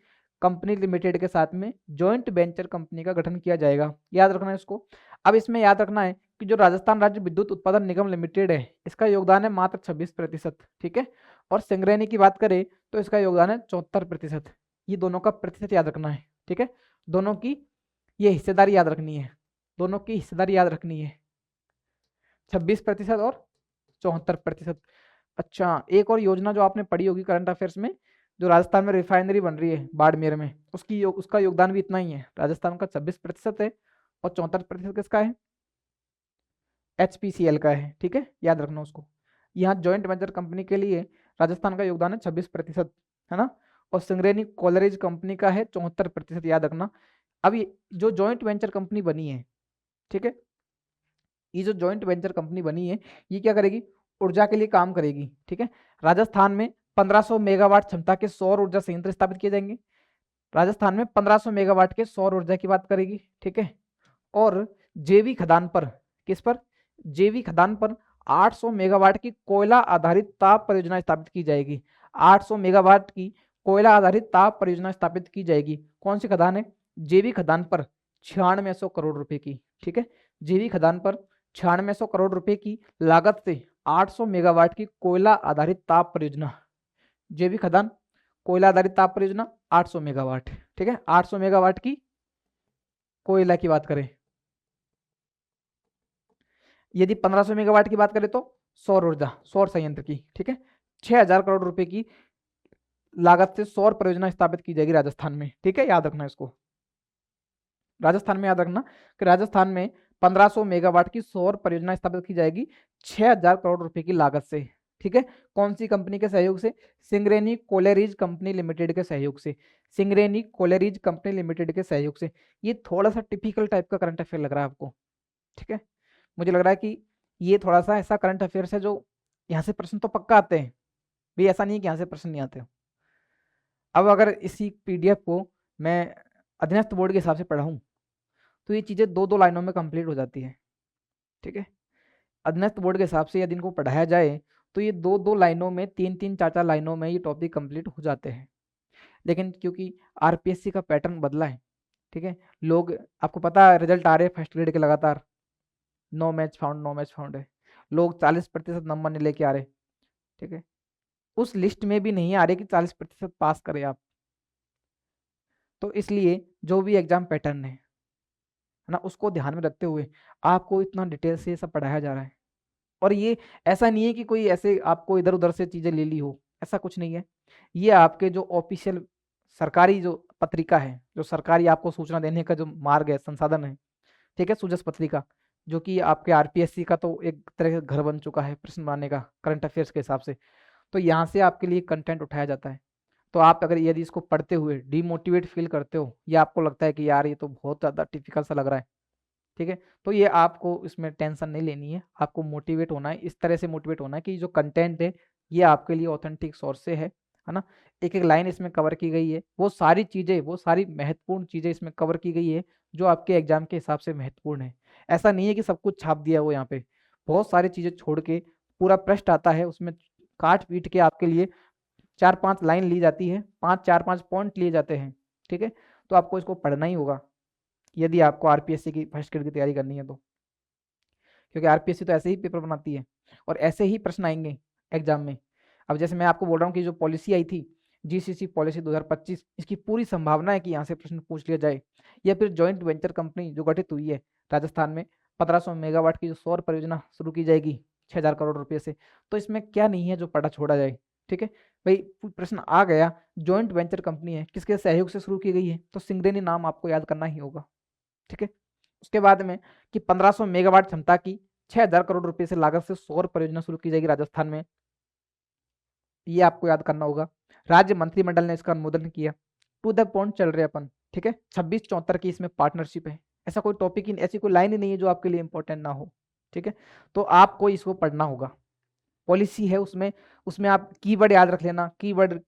company limited के साथ में जॉइंट वेंचर कंपनी का गठन किया जाएगा, याद रखना है इसको। अब इसमें याद रखना है कि जो राजस्थान राज्य विद्युत उत्पादन निगम लिमिटेड है इसका योगदान है मात्र 26%। ठीक है, और सिंगरेनी की बात करें तो इसका योगदान है 74%। ये दोनों का प्रतिशत याद रखना है। ठीक है, दोनों की ये हिस्सेदारी याद रखनी है। दोनों की हिस्सेदारी याद रखनी है, 26% और 74%। अच्छा, एक और योजना जो आपने पढ़ी होगी करंट अफेयर्स में, जो राजस्थान में रिफाइनरी बन रही है बाड़मेर में, उसका योगदान भी इतना ही है। राजस्थान का 26% है और 74% किसका है? HPCL का है। ठीक है, याद रखना उसको। यहाँ जॉइंट वेंचर कंपनी के लिए राजस्थान का योगदान है 26%, है ना। और सिंगरेनी कोलरेज कंपनी का है 74%, याद रखना। अब ये जो जॉइंट वेंचर कंपनी बनी है, ठीक है, ये जो जॉइंट वेंचर कंपनी बनी है, ये क्या करेगी? ऊर्जा के लिए काम करेगी। ठीक है, राजस्थान में 1500 मेगावाट क्षमता के सौर ऊर्जा संयंत्र स्थापित किए जाएंगे। राजस्थान में 1500 मेगावाट के सौर ऊर्जा की बात करेगी। ठीक है, और जेवी खदान पर, किस पर? जेवी खदान पर 800 मेगावाट की कोयला आधारित ताप परियोजना स्थापित की जाएगी। 800 मेगावाट की कोयला आधारित ताप परियोजना स्थापित की जाएगी। कौन सी खदान है? जेवी खदान पर 9600 करोड़ रुपए की। ठीक है, जेवी खदान पर 9600 करोड़ रुपए की लागत से 800 मेगावाट की कोयला आधारित ताप परियोजना। जेवी खदान, कोयला आधारित ताप परियोजना 800 मेगावाट। ठीक है, 800 मेगावाट की कोयला की बात करें। यदि 1500 मेगावाट की बात करें तो सौर ऊर्जा, सौर संयंत्र की। ठीक है, 6000 करोड़ रुपए की लागत से सौर परियोजना स्थापित की जाएगी राजस्थान में। ठीक है, याद रखना इसको। राजस्थान में याद रखना कि राजस्थान में 1500 मेगावाट की सौर परियोजना स्थापित की जाएगी 6000 करोड़ रुपए की लागत से। ठीक है, कौन सी कंपनी के सहयोग से? सिंगरेनी कोलेरीज कंपनी लिमिटेड के सहयोग से। सिंगरेनी कोलेरीज कंपनी लिमिटेड के सहयोग से। ये थोड़ा सा टिपिकल टाइप का करंट अफेयर लग रहा है आपको। ठीक है, मुझे लग रहा है कि ये थोड़ा सा ऐसा करंट अफेयर्स है जो यहाँ से प्रश्न तो पक्का आते हैं भी, ऐसा नहीं है कि यहाँ से प्रश्न नहीं आते हो। अब अगर इसी PDF को मैं अधीनस्थ बोर्ड के हिसाब से पढ़ाऊँ तो ये चीज़ें 2-2 लाइनों में कंप्लीट हो जाती है। ठीक है, अधीनस्थ बोर्ड के हिसाब से यदि इनको पढ़ाया जाए तो ये 2-2 लाइनों में, 3-3, 4-4 लाइनों में ये टॉपिक कंप्लीट हो जाते हैं। लेकिन क्योंकि RPSC का पैटर्न बदला है, ठीक है, लोग, आपको पता है रिजल्ट आ रहे हैं फर्स्ट ग्रेड के लगातार, no match found, no match found है, लोग 40% नंबर नहीं लेके आ रहे। ठीक है, उस लिस्ट में भी नहीं आ रहे कि 40% पास करें आप। तो इसलिए जो भी एग्जाम पैटर्न है ना, उसको ध्यान में रखते हुए आपको इतना डिटेल से ये सब पढ़ाया जा रहा है। और ये ऐसा नहीं है कि कोई ऐसे आपको इधर उधर से चीज़ें ले ली हो, ऐसा कुछ नहीं है। ये आपके जो ऑफिशियल सरकारी जो पत्रिका है, जो सरकारी आपको सूचना देने का जो मार्ग है, संसाधन है, ठीक है, सुजस पत्रिका, जो कि आपके RPSC का तो एक तरह का घर बन चुका है प्रश्न बनाने का करंट अफेयर्स के हिसाब से। तो यहाँ से आपके लिए कंटेंट उठाया जाता है। तो आप अगर यदि इसको पढ़ते हुए डीमोटिवेट फील करते हो, या आपको लगता है कि यार ये तो बहुत ज़्यादा टिपिकल सा लग रहा है, ठीक है, तो ये आपको इसमें टेंशन नहीं लेनी है। आपको मोटिवेट होना है, इस तरह से मोटिवेट होना है कि जो कंटेंट है ये आपके लिए ऑथेंटिक सोर्स से है ना। एक एक लाइन इसमें कवर की गई है, वो सारी चीज़ें, वो सारी महत्वपूर्ण चीज़ें इसमें कवर की गई है जो आपके एग्जाम के हिसाब से महत्वपूर्ण है। ऐसा नहीं है कि सब कुछ छाप दिया हो, यहाँ पे बहुत सारी चीज़ें छोड़ के पूरा पृष्ठ आता है, उसमें काट पीट के आपके लिए 4-5 लाइन ली जाती है, 4-5 पॉइंट लिए जाते हैं। ठीक है, तो आपको इसको पढ़ना ही होगा यदि आपको RPSC की फर्स्ट ग्रेड की तैयारी करनी है तो, क्योंकि RPSC तो ऐसे ही पेपर बनाती है और ऐसे ही प्रश्न आएंगे एग्जाम में। अब जैसे मैं आपको बोल रहा हूँ कि जो पॉलिसी आई थी GCC पॉलिसी 2025, इसकी पूरी संभावना है कि यहाँ से प्रश्न पूछ लिया जाए। या फिर जॉइंट वेंचर कंपनी जो गठित हुई है राजस्थान में, 1500 मेगावाट की जो सौर परियोजना शुरू की जाएगी 6000 करोड़ रुपये से, तो इसमें क्या नहीं है जो पढ़ा छोड़ा जाए। ठीक है भाई, प्रश्न आ गया, जॉइंट वेंचर कंपनी है, किसके सहयोग से शुरू की गई है? तो सिंगरेनी नाम आपको याद करना ही होगा। ठीक है, उसके बाद में कि 1500 मेगावाट क्षमता की 6000 करोड़ रुपए से लागत से सौर परियोजना शुरू की जाएगी राजस्थान में, ये आपको याद करना होगा। राज्य मंत्रिमंडल ने इसका अनुमोदन किया। टू द पॉइंट चल रहे अपन, ठीक है, 26-74 की इसमें पार्टनरशिप है। ऐसा कोई टॉपिक ही, ऐसी कोई लाइन ही नहीं है जो आपके लिए इंपॉर्टेंट ना हो। ठीक है, तो आपको इसको पढ़ना होगा। पॉलिसी है उसमें, उसमें आप कीवर्ड याद रख लेना, कीवर्ड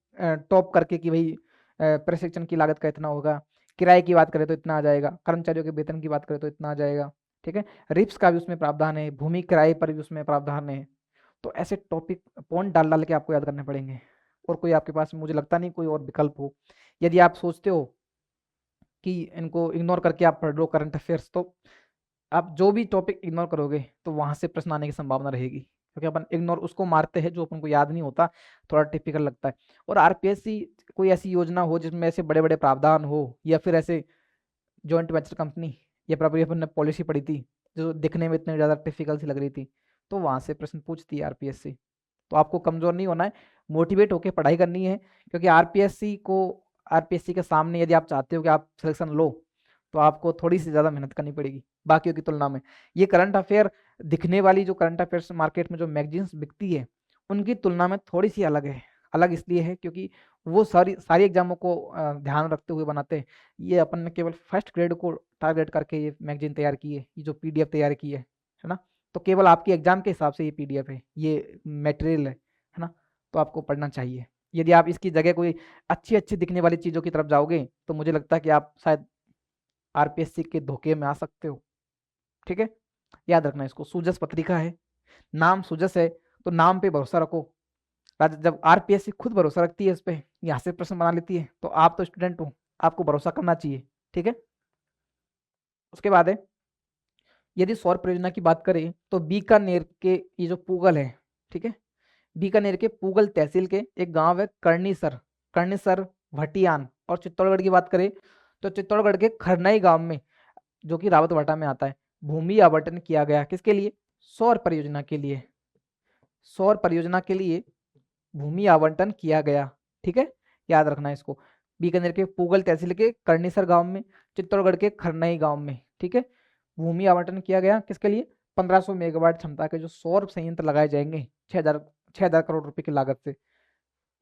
टॉप करके कि भाई प्रशिक्षण की लागत का इतना होगा, किराए की बात करें तो इतना आ जाएगा, कर्मचारियों के वेतन की बात करें तो इतना आ जाएगा। ठीक है, रिप्स का भी उसमें प्रावधान है, भूमि किराए पर भी उसमें प्रावधान है। तो ऐसे टॉपिक पॉइंट डाल डाल के आपको याद करने पड़ेंगे, और कोई आपके पास मुझे लगता नहीं कोई और विकल्प हो। यदि आप सोचते हो कि इनको इग्नोर करके आप पढ़ लो करंट अफेयर्स, तो आप जो भी टॉपिक इग्नोर करोगे तो वहां से प्रश्न आने की संभावना रहेगी, क्योंकि अपन इग्नोर उसको मारते हैं जो अपन को याद नहीं होता, थोड़ा टिपिकल लगता है। और RPSC कोई ऐसी योजना हो जिसमें ऐसे बड़े बड़े प्रावधान हो, या फिर ऐसे जॉइंट वेंचर कंपनी ये प्रॉपर अपन ने पॉलिसी पढ़ी थी जो दिखने में इतनी ज़्यादा टिपिकल सी लग रही थी, तो वहाँ से प्रश्न पूछती है आरपीएससी। तो आपको कमज़ोर नहीं होना है, मोटिवेट होकर पढ़ाई करनी है, क्योंकि आरपीएससी के सामने यदि आप चाहते हो कि आप सिलेक्शन लो, तो आपको थोड़ी सी ज़्यादा मेहनत करनी पड़ेगी बाकियों की तुलना में। ये करंट अफेयर दिखने वाली जो करंट अफेयर्स मार्केट में जो मैगजीन्स बिकती है उनकी तुलना में थोड़ी सी अलग है। अलग इसलिए है क्योंकि वो सारी एग्जामों को ध्यान रखते हुए बनाते हैं। ये अपन ने केवल फर्स्ट ग्रेड को टारगेट करके ये मैगजीन तैयार की है, ये जो पीडीएफ तैयार की है ना। तो केवल आपकी एग्जाम के हिसाब से ये पीडीएफ है, ये मटेरियल है ना। तो आपको पढ़ना चाहिए। यदि आप इसकी जगह कोई अच्छी अच्छी दिखने वाली चीज़ों की तरफ जाओगे तो मुझे लगता है कि आप शायद आरपीएससी के धोखे में आ सकते हो। ठीक है, याद रखना इसको। सुजस पत्रिका है, नाम सुजस है तो नाम पे भरोसा रखो। जब आरपीएससी खुद भरोसा रखती है इस पे, यहाँ से प्रश्न बना लेती है, तो आप तो स्टूडेंट हो, आपको भरोसा करना चाहिए। ठीक है, उसके बाद है, यदि सौर परियोजना की बात करें तो बीकानेर के ये जो पूगल है, ठीक है, बीकानेर के पूगल तहसील के एक गांव है कर्णीसर भटियान। और चित्तौड़गढ़ की बात करें तो चित्तौड़गढ़ के खरनई गांव में, जो कि रावतभाटा में आता है, भूमि आवंटन किया गया। किसके लिए? सौर परियोजना के लिए। सौर परियोजना के लिए भूमि आवंटन किया गया। ठीक है, याद रखना है इसको। बीकानेर के पूगल तहसील के कर्णीसर गांव में, चित्तौड़गढ़ के खरनई गांव में, ठीक है, भूमि आवंटन किया गया। किसके लिए? 1500 मेगावाट क्षमता के जो सौर संयंत्र लगाए जाएंगे 6,000 करोड़ रुपए की लागत से।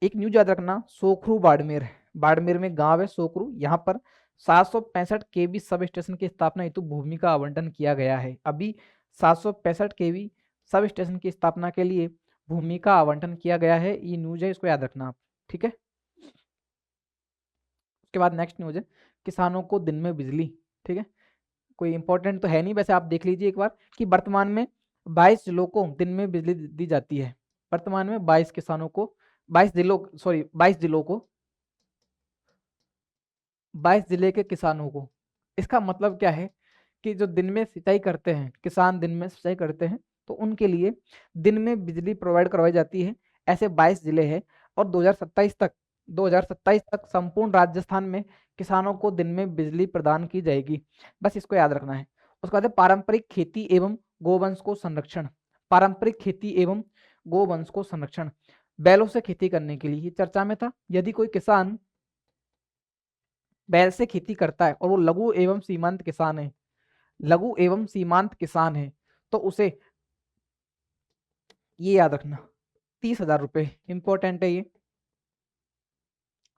एक न्यूज याद रखना, सोखरू बाड़मेर में गांव है सोखरू, यहाँ पर 765 केवी सब स्टेशन की स्थापना हेतु भूमि का आवंटन किया गया है। अभी 765 केवी सब स्टेशन की स्थापना के लिए भूमि का आवंटन किया गया है। ये न्यूज है, इसको याद रखना आप। ठीक है, उसके बाद नेक्स्ट न्यूज है, किसानों को दिन में बिजली। ठीक है, कोई इंपॉर्टेंट तो है नहीं, वैसे आप देख लीजिए एक बार कि वर्तमान में 22 जिलों को दिन में बिजली दी जाती है। वर्तमान में 22 किसानों को 22 जिलों सॉरी 22 जिलों को 22 जिले के किसानों को। इसका मतलब क्या है कि जो दिन में सिंचाई करते हैं किसान, दिन में सिंचाई करते हैं, तो उनके लिए दिन में बिजली प्रोवाइड करवाई जाती है। ऐसे 22 जिले हैं और 2027 तक संपूर्ण राजस्थान में किसानों को दिन में बिजली प्रदान की जाएगी। बस इसको याद रखना है। उसके बाद है पारंपरिक खेती एवं गोवंश को संरक्षण। पारंपरिक खेती एवं गोवंश को संरक्षण, बैलों से खेती करने के लिए ये चर्चा में था। यदि कोई किसान बैल से खेती करता है और वो लघु एवं सीमांत किसान है, लघु एवं सीमांत किसान है, तो उसे ये याद रखना 30,000 रुपए, इंपॉर्टेंट है ये।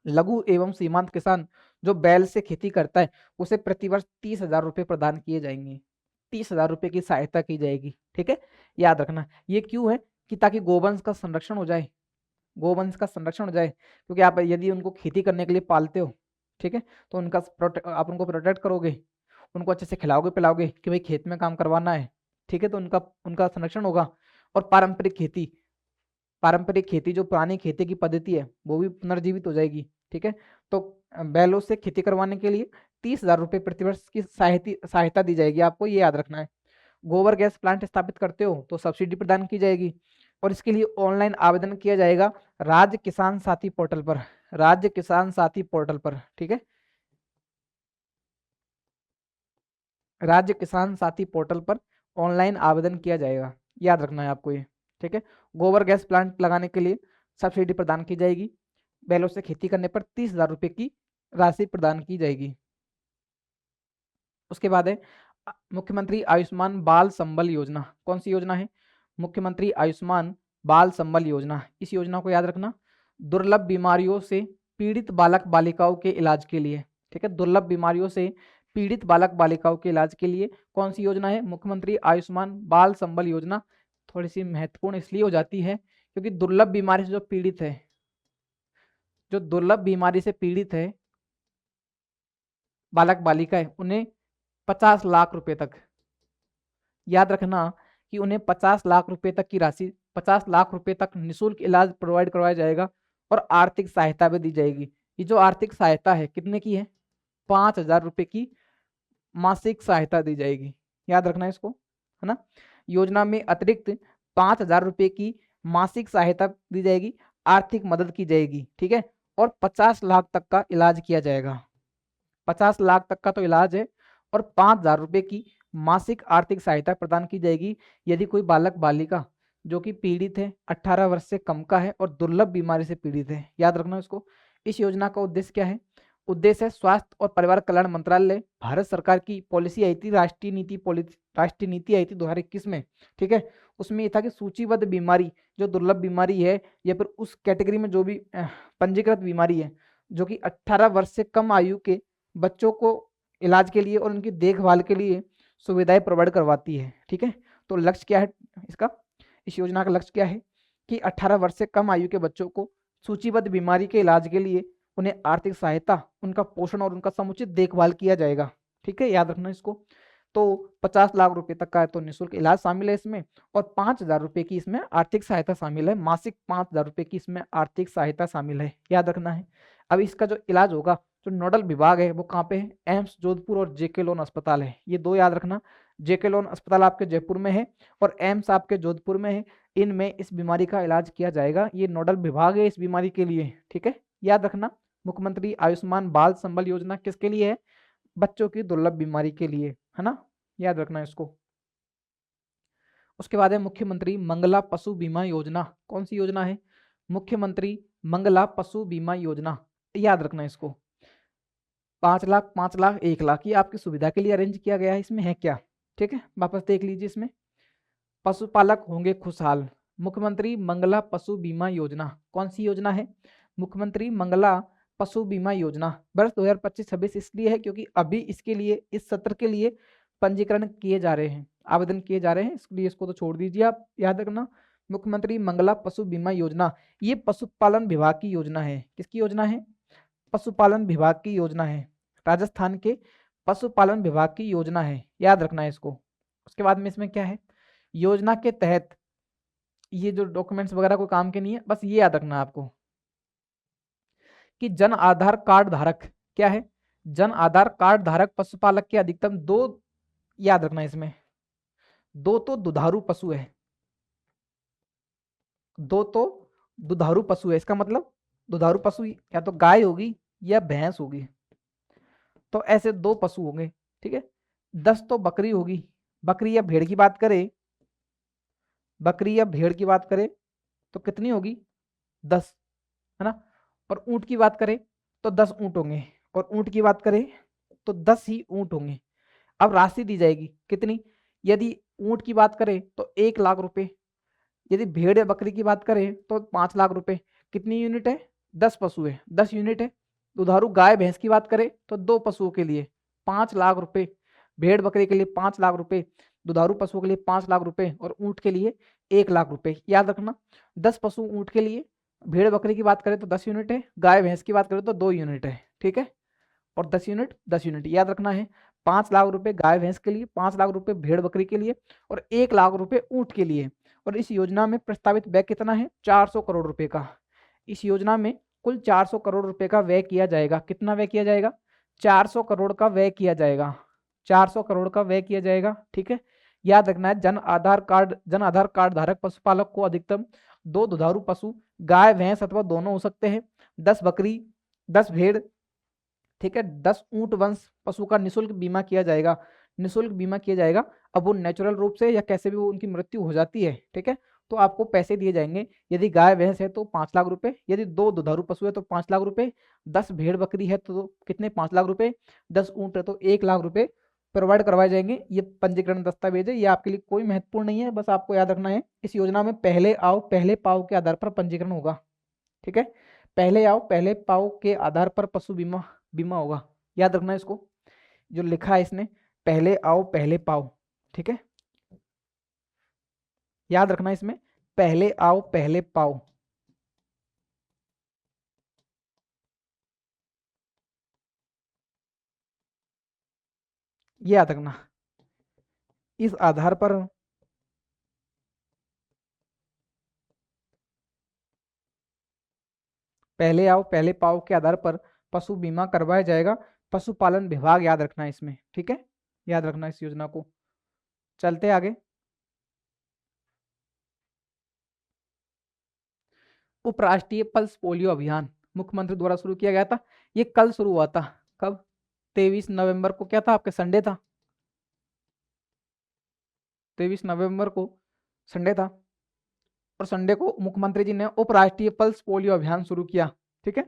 लघु एवं सीमांत किसान जो बैल से खेती करता है उसे प्रतिवर्ष 30,000 रुपए प्रदान किए जाएंगे। 30,000 रुपए की सहायता की जाएगी। ठीक है, याद रखना। ये क्यों है? कि ताकि गोवंश का संरक्षण हो जाए, गोवंश का संरक्षण हो जाए। क्योंकि आप यदि उनको खेती करने के लिए पालते हो, ठीक है, तो आप उनको प्रोटेक्ट करोगे, उनको अच्छे से खिलाओगे पिलाओगे कि भाई खेत में काम करवाना है। ठीक है, तो उनका उनका संरक्षण होगा। और पारंपरिक खेती जो पुरानी खेती की पद्धति है वो भी पुनर्जीवित हो जाएगी। ठीक है, तो बैलों से खेती करवाने के लिए 30,000 रुपए प्रतिवर्ष की सहायता दी जाएगी। आपको ये याद रखना है। गोबर गैस प्लांट स्थापित करते हो तो सब्सिडी प्रदान की जाएगी। और इसके लिए ऑनलाइन आवेदन किया जाएगा राज्य किसान साथी पोर्टल पर, राज्य किसान साथी पोर्टल पर। ठीक है, राज्य किसान साथी पोर्टल पर ऑनलाइन आवेदन किया जाएगा। याद रखना है आपको ये। ठीक है, गोबर गैस प्लांट लगाने के लिए सब्सिडी प्रदान की जाएगी। बैलों से खेती करने पर 30,000 रुपए की राशि प्रदान की जाएगी। उसके बाद है मुख्यमंत्री आयुष्मान बाल संबल योजना। कौन सी योजना है? मुख्यमंत्री आयुष्मान बाल संबल योजना। इस योजना को याद रखना, दुर्लभ बीमारियों से पीड़ित बालक बालिकाओं के इलाज के लिए। ठीक है, दुर्लभ बीमारियों से पीड़ित बालक बालिकाओं के इलाज के लिए कौन सी योजना है? मुख्यमंत्री आयुष्मान बाल संबल योजना। थोड़ी सी महत्वपूर्ण इसलिए हो जाती है क्योंकि दुर्लभ बीमारी से जो पीड़ित है, जो दुर्लभ बीमारी से पीड़ित है बालक बालिका है, उन्हें 50 लाख रुपए तक, याद रखना कि उन्हें 50 लाख रुपए तक की राशि, 50 लाख रुपए तक निःशुल्क इलाज प्रोवाइड करवाया जाएगा और आर्थिक सहायता भी दी जाएगी। ये जो आर्थिक सहायता है कितने की है? 5,000 रुपए की मासिक सहायता दी जाएगी। याद रखना इसको, है ना। योजना में अतिरिक्त 5,000 रुपए की मासिक सहायता दी जाएगी, आर्थिक मदद की जाएगी। ठीक है, और 50 लाख तक का इलाज किया जाएगा। 50 लाख तक का तो इलाज है और 5,000 रुपये की मासिक आर्थिक सहायता प्रदान की जाएगी यदि कोई बालक बालिका जो कि पीड़ित है, 18 वर्ष से कम का है और दुर्लभ बीमारी से पीड़ित है। याद रखना इसको। इस योजना का उद्देश्य क्या है? उद्देश्य है स्वास्थ्य और परिवार कल्याण मंत्रालय, भारत सरकार की पॉलिसी आई थी, राष्ट्रीय नीति आई थी 2021 में, ठीक है। उसमें ये था कि सूचीबद्ध बीमारी जो दुर्लभ बीमारी है या फिर उस कैटेगरी में जो भी पंजीकृत बीमारी है जो कि 18 वर्ष से कम आयु के बच्चों को इलाज के लिए और उनकी देखभाल के लिए सुविधाएं प्रोवाइड करवाती है, ठीक है। तो लक्ष्य क्या है इसका? इस योजना का लक्ष्य क्या है कि 18 वर्ष से कम आयु के बच्चों को सूचीबद्ध बीमारी के इलाज के लिए उन्हें आर्थिक सहायता, उनका पोषण और उनका समुचित देखभाल किया जाएगा, ठीक है। याद रखना इसको। तो 50 लाख रुपए तक का है तो निःशुल्क इलाज शामिल है इसमें, और 5,000 रुपए की इसमें आर्थिक सहायता शामिल है, मासिक 5,000 रुपए की इसमें आर्थिक सहायता शामिल है, याद रखना है। अब इसका जो इलाज होगा, जो नोडल विभाग है वो कहाँ पे है? एम्स जोधपुर और जेके लोन अस्पताल है, ये दो याद रखना। जेके लोन अस्पताल आपके जयपुर में है और एम्स आपके जोधपुर में है। इनमें इस बीमारी का इलाज किया जाएगा, ये नोडल विभाग है इस बीमारी के लिए, ठीक है। याद रखना। मुख्यमंत्री आयुष्मान बाल संबल योजना किसके लिए है? बच्चों की दुर्लभ बीमारी के लिए, है ना, याद रखना इसको। उसके बाद है मुख्यमंत्री मंगला पशु बीमा योजना। कौन सी योजना है? मुख्यमंत्री मंगला पशु बीमा योजना, याद रखना इसको। 5 लाख, 5 लाख, 1 लाख, ये आपकी सुविधा के लिए अरेंज किया गया है। इसमें है क्या, ठीक है, वापस देख लीजिए। इसमें पशुपालक होंगे खुशहाल, मुख्यमंत्री मंगला पशु बीमा योजना, कौन सी योजना है? मुख्यमंत्री मंगला पशु बीमा योजना। वर्ष 2025-26 इसलिए है क्योंकि अभी इसके लिए, इस सत्र के लिए पंजीकरण किए जा रहे हैं, आवेदन किए जा रहे हैं, इसलिए इसको तो छोड़ दीजिए आप। याद रखना मुख्यमंत्री मंगला पशु बीमा योजना, ये पशुपालन विभाग की योजना है। किसकी योजना है? पशुपालन विभाग की योजना है, राजस्थान के पशुपालन विभाग की योजना है, याद रखना है इसको। उसके बाद में इसमें क्या है? योजना के तहत ये जो डॉक्यूमेंट्स वगैरह कोई काम के नहीं है, बस ये याद रखना है आपको कि जन आधार कार्ड धारक क्या है? जन आधार कार्ड धारक पशुपालक के अधिकतम 2, याद रखना इसमें, 2 तो दुधारू पशु है, 2 तो दुधारू पशु है। इसका मतलब दुधारू पशु या तो गाय होगी या भैंस होगी, तो ऐसे 2 पशु होंगे, ठीक है। 10 तो बकरी होगी, बकरी या भेड़ की बात करें, बकरी या भेड़ की बात करें तो कितनी होगी? 10, है ना। और ऊंट की बात करें तो 10 ऊंट होंगे, और ऊंट की बात करें तो 10 ही ऊंट होंगे। अब राशि दी जाएगी कितनी? यदि ऊंट की बात करें तो 1 लाख रुपए, यदि भेड़ या बकरी की बात करें तो 5 लाख रुपए। कितनी यूनिट है? 10 पशु है, 10 यूनिट है। दुधारू गाय भैंस की बात करें तो 2 पशुओं के लिए 5 लाख रुपए, भेड़ बकरी के लिए 5 लाख रुपए, दुधारू पशुओं के लिए 5 लाख रुपए और ऊंट के लिए 1 लाख रुपए। याद रखना 10 पशु ऊंट के लिए, भेड़ बकरी की बात करें तो 10 यूनिट है, गाय भैंस की बात करें तो 2 यूनिट है, ठीक है। और 10 यूनिट 10 यूनिट, याद रखना है। 5 लाख रुपए गाय भैंस के लिए, 5 लाख रुपए भेड़ बकरी के लिए और 1 लाख रुपए ऊंट के लिए। और इस योजना में प्रस्तावित व्यय कितना है? 400 करोड़ रुपए का। इस योजना में कुल 400 करोड़ रुपए का व्यय किया जाएगा। कितना व्यय किया जाएगा? 400 करोड़ का व्यय किया जाएगा, 400 करोड़ का व्यय किया जाएगा, ठीक है। याद रखना है जन आधार कार्ड धारक पशुपालक को अधिकतम 2 दुधारू पशु, गाय भैंस अथवा दोनों हो सकते हैं, 10 बकरी, 10 भेड़, ठीक है, 10 ऊंट वंश पशु का निःशुल्क बीमा किया जाएगा, निःशुल्क बीमा किया जाएगा। अब वो नेचुरल रूप से या कैसे भी वो उनकी मृत्यु हो जाती है, ठीक है, तो आपको पैसे दिए जाएंगे। यदि गाय भैंस है तो 5 लाख रुपए, यदि 2 दुधारू पशु है तो 5 लाख रुपए, 10 भेड़ बकरी है तो कितने? 5 लाख रुपए, 10 ऊंट है तो 1 लाख रुपए प्रोवाइड करवाए जाएंगे। ये पंजीकरण दस्तावेज है, ये आपके लिए कोई महत्वपूर्ण नहीं है, बस आपको याद रखना है इस योजना में पहले आओ पहले पाओ के आधार पर पंजीकरण होगा, ठीक है। पहले आओ पहले पाओ के आधार पर पशु बीमा बीमा होगा, याद रखना इसको। जो लिखा है इसने, पहले आओ पहले पाओ, ठीक है, याद रखना इसमें पहले आओ पहले पाओ। ये याद रखना। इस आधार पर पहले आओ पहले पाओ के आधार पर पशु बीमा करवाया जाएगा। पशुपालन विभाग याद रखना है इसमें, ठीक है, याद रखना इस योजना को। चलते आगे। उपराष्ट्रीय पल्स पोलियो अभियान मुख्यमंत्री द्वारा शुरू किया गया था। ये कल शुरू हुआ था। कब? 23 नवंबर को क्या था आपके, संडे था। 23 नवंबर को संडे था, और संडे को मुख्यमंत्री जी ने उपराष्ट्रीय पल्स पोलियो अभियान शुरू किया। ठीक है,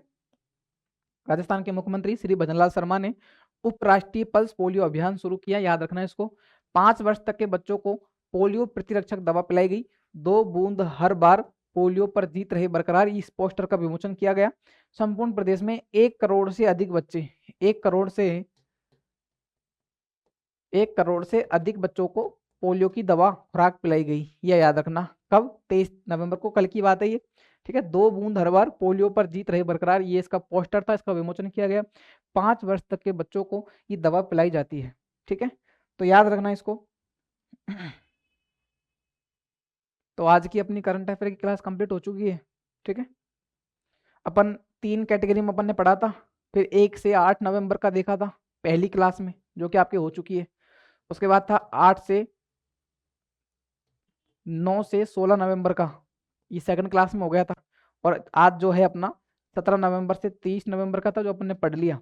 राजस्थान के मुख्यमंत्री श्री भजनलाल शर्मा ने उपराष्ट्रीय पल्स पोलियो अभियान शुरू किया, याद रखना है इसको। 5 वर्ष तक के बच्चों को पोलियो प्रतिरक्षक दवा पिलाई गई। 2 बूंद हर बार, पोलियो पर जीत रहे बरकरार, इस पोस्टर का विमोचन किया गया। संपूर्ण प्रदेश में 1 करोड़ से अधिक बच्चे, 1 करोड़ से अधिक बच्चों को पोलियो की दवा खुराक पिलाई गई, यह याद रखना। कब, 23 नवंबर को, कल की बात है ये। ठीक है, 2 बूंद हर बार, पोलियो पर जीत रहे बरकरार, ये इसका पोस्टर था, इसका विमोचन किया गया। 5 वर्ष तक के बच्चों को ये दवा पिलाई जाती है। ठीक है, तो याद रखना इसको। तो आज की अपनी करंट अफेयर की क्लास कंप्लीट हो चुकी है। ठीक है, अपन 3 कैटेगरी में अपन ने पढ़ा था, फिर 1 से 8 नवंबर का देखा था पहली क्लास में, जो कि आपकी हो चुकी है। उसके बाद था 9 से 16 नवंबर का, ये सेकंड क्लास में हो गया था। और आज जो है अपना 17 नवंबर से 30 नवंबर का था, जो अपन ने पढ़ लिया।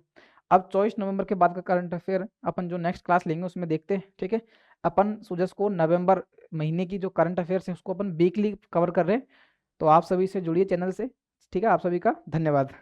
अब 24 नवंबर के बाद का करंट अफेयर अपन जो नेक्स्ट क्लास लेंगे उसमें देखते हैं। ठीक है, अपन सुजस को नवंबर महीने की जो करंट अफेयर्स है उसको अपन वीकली कवर कर रहे हैं। तो आप सभी से जुड़िए चैनल से। ठीक है, आप सभी का धन्यवाद।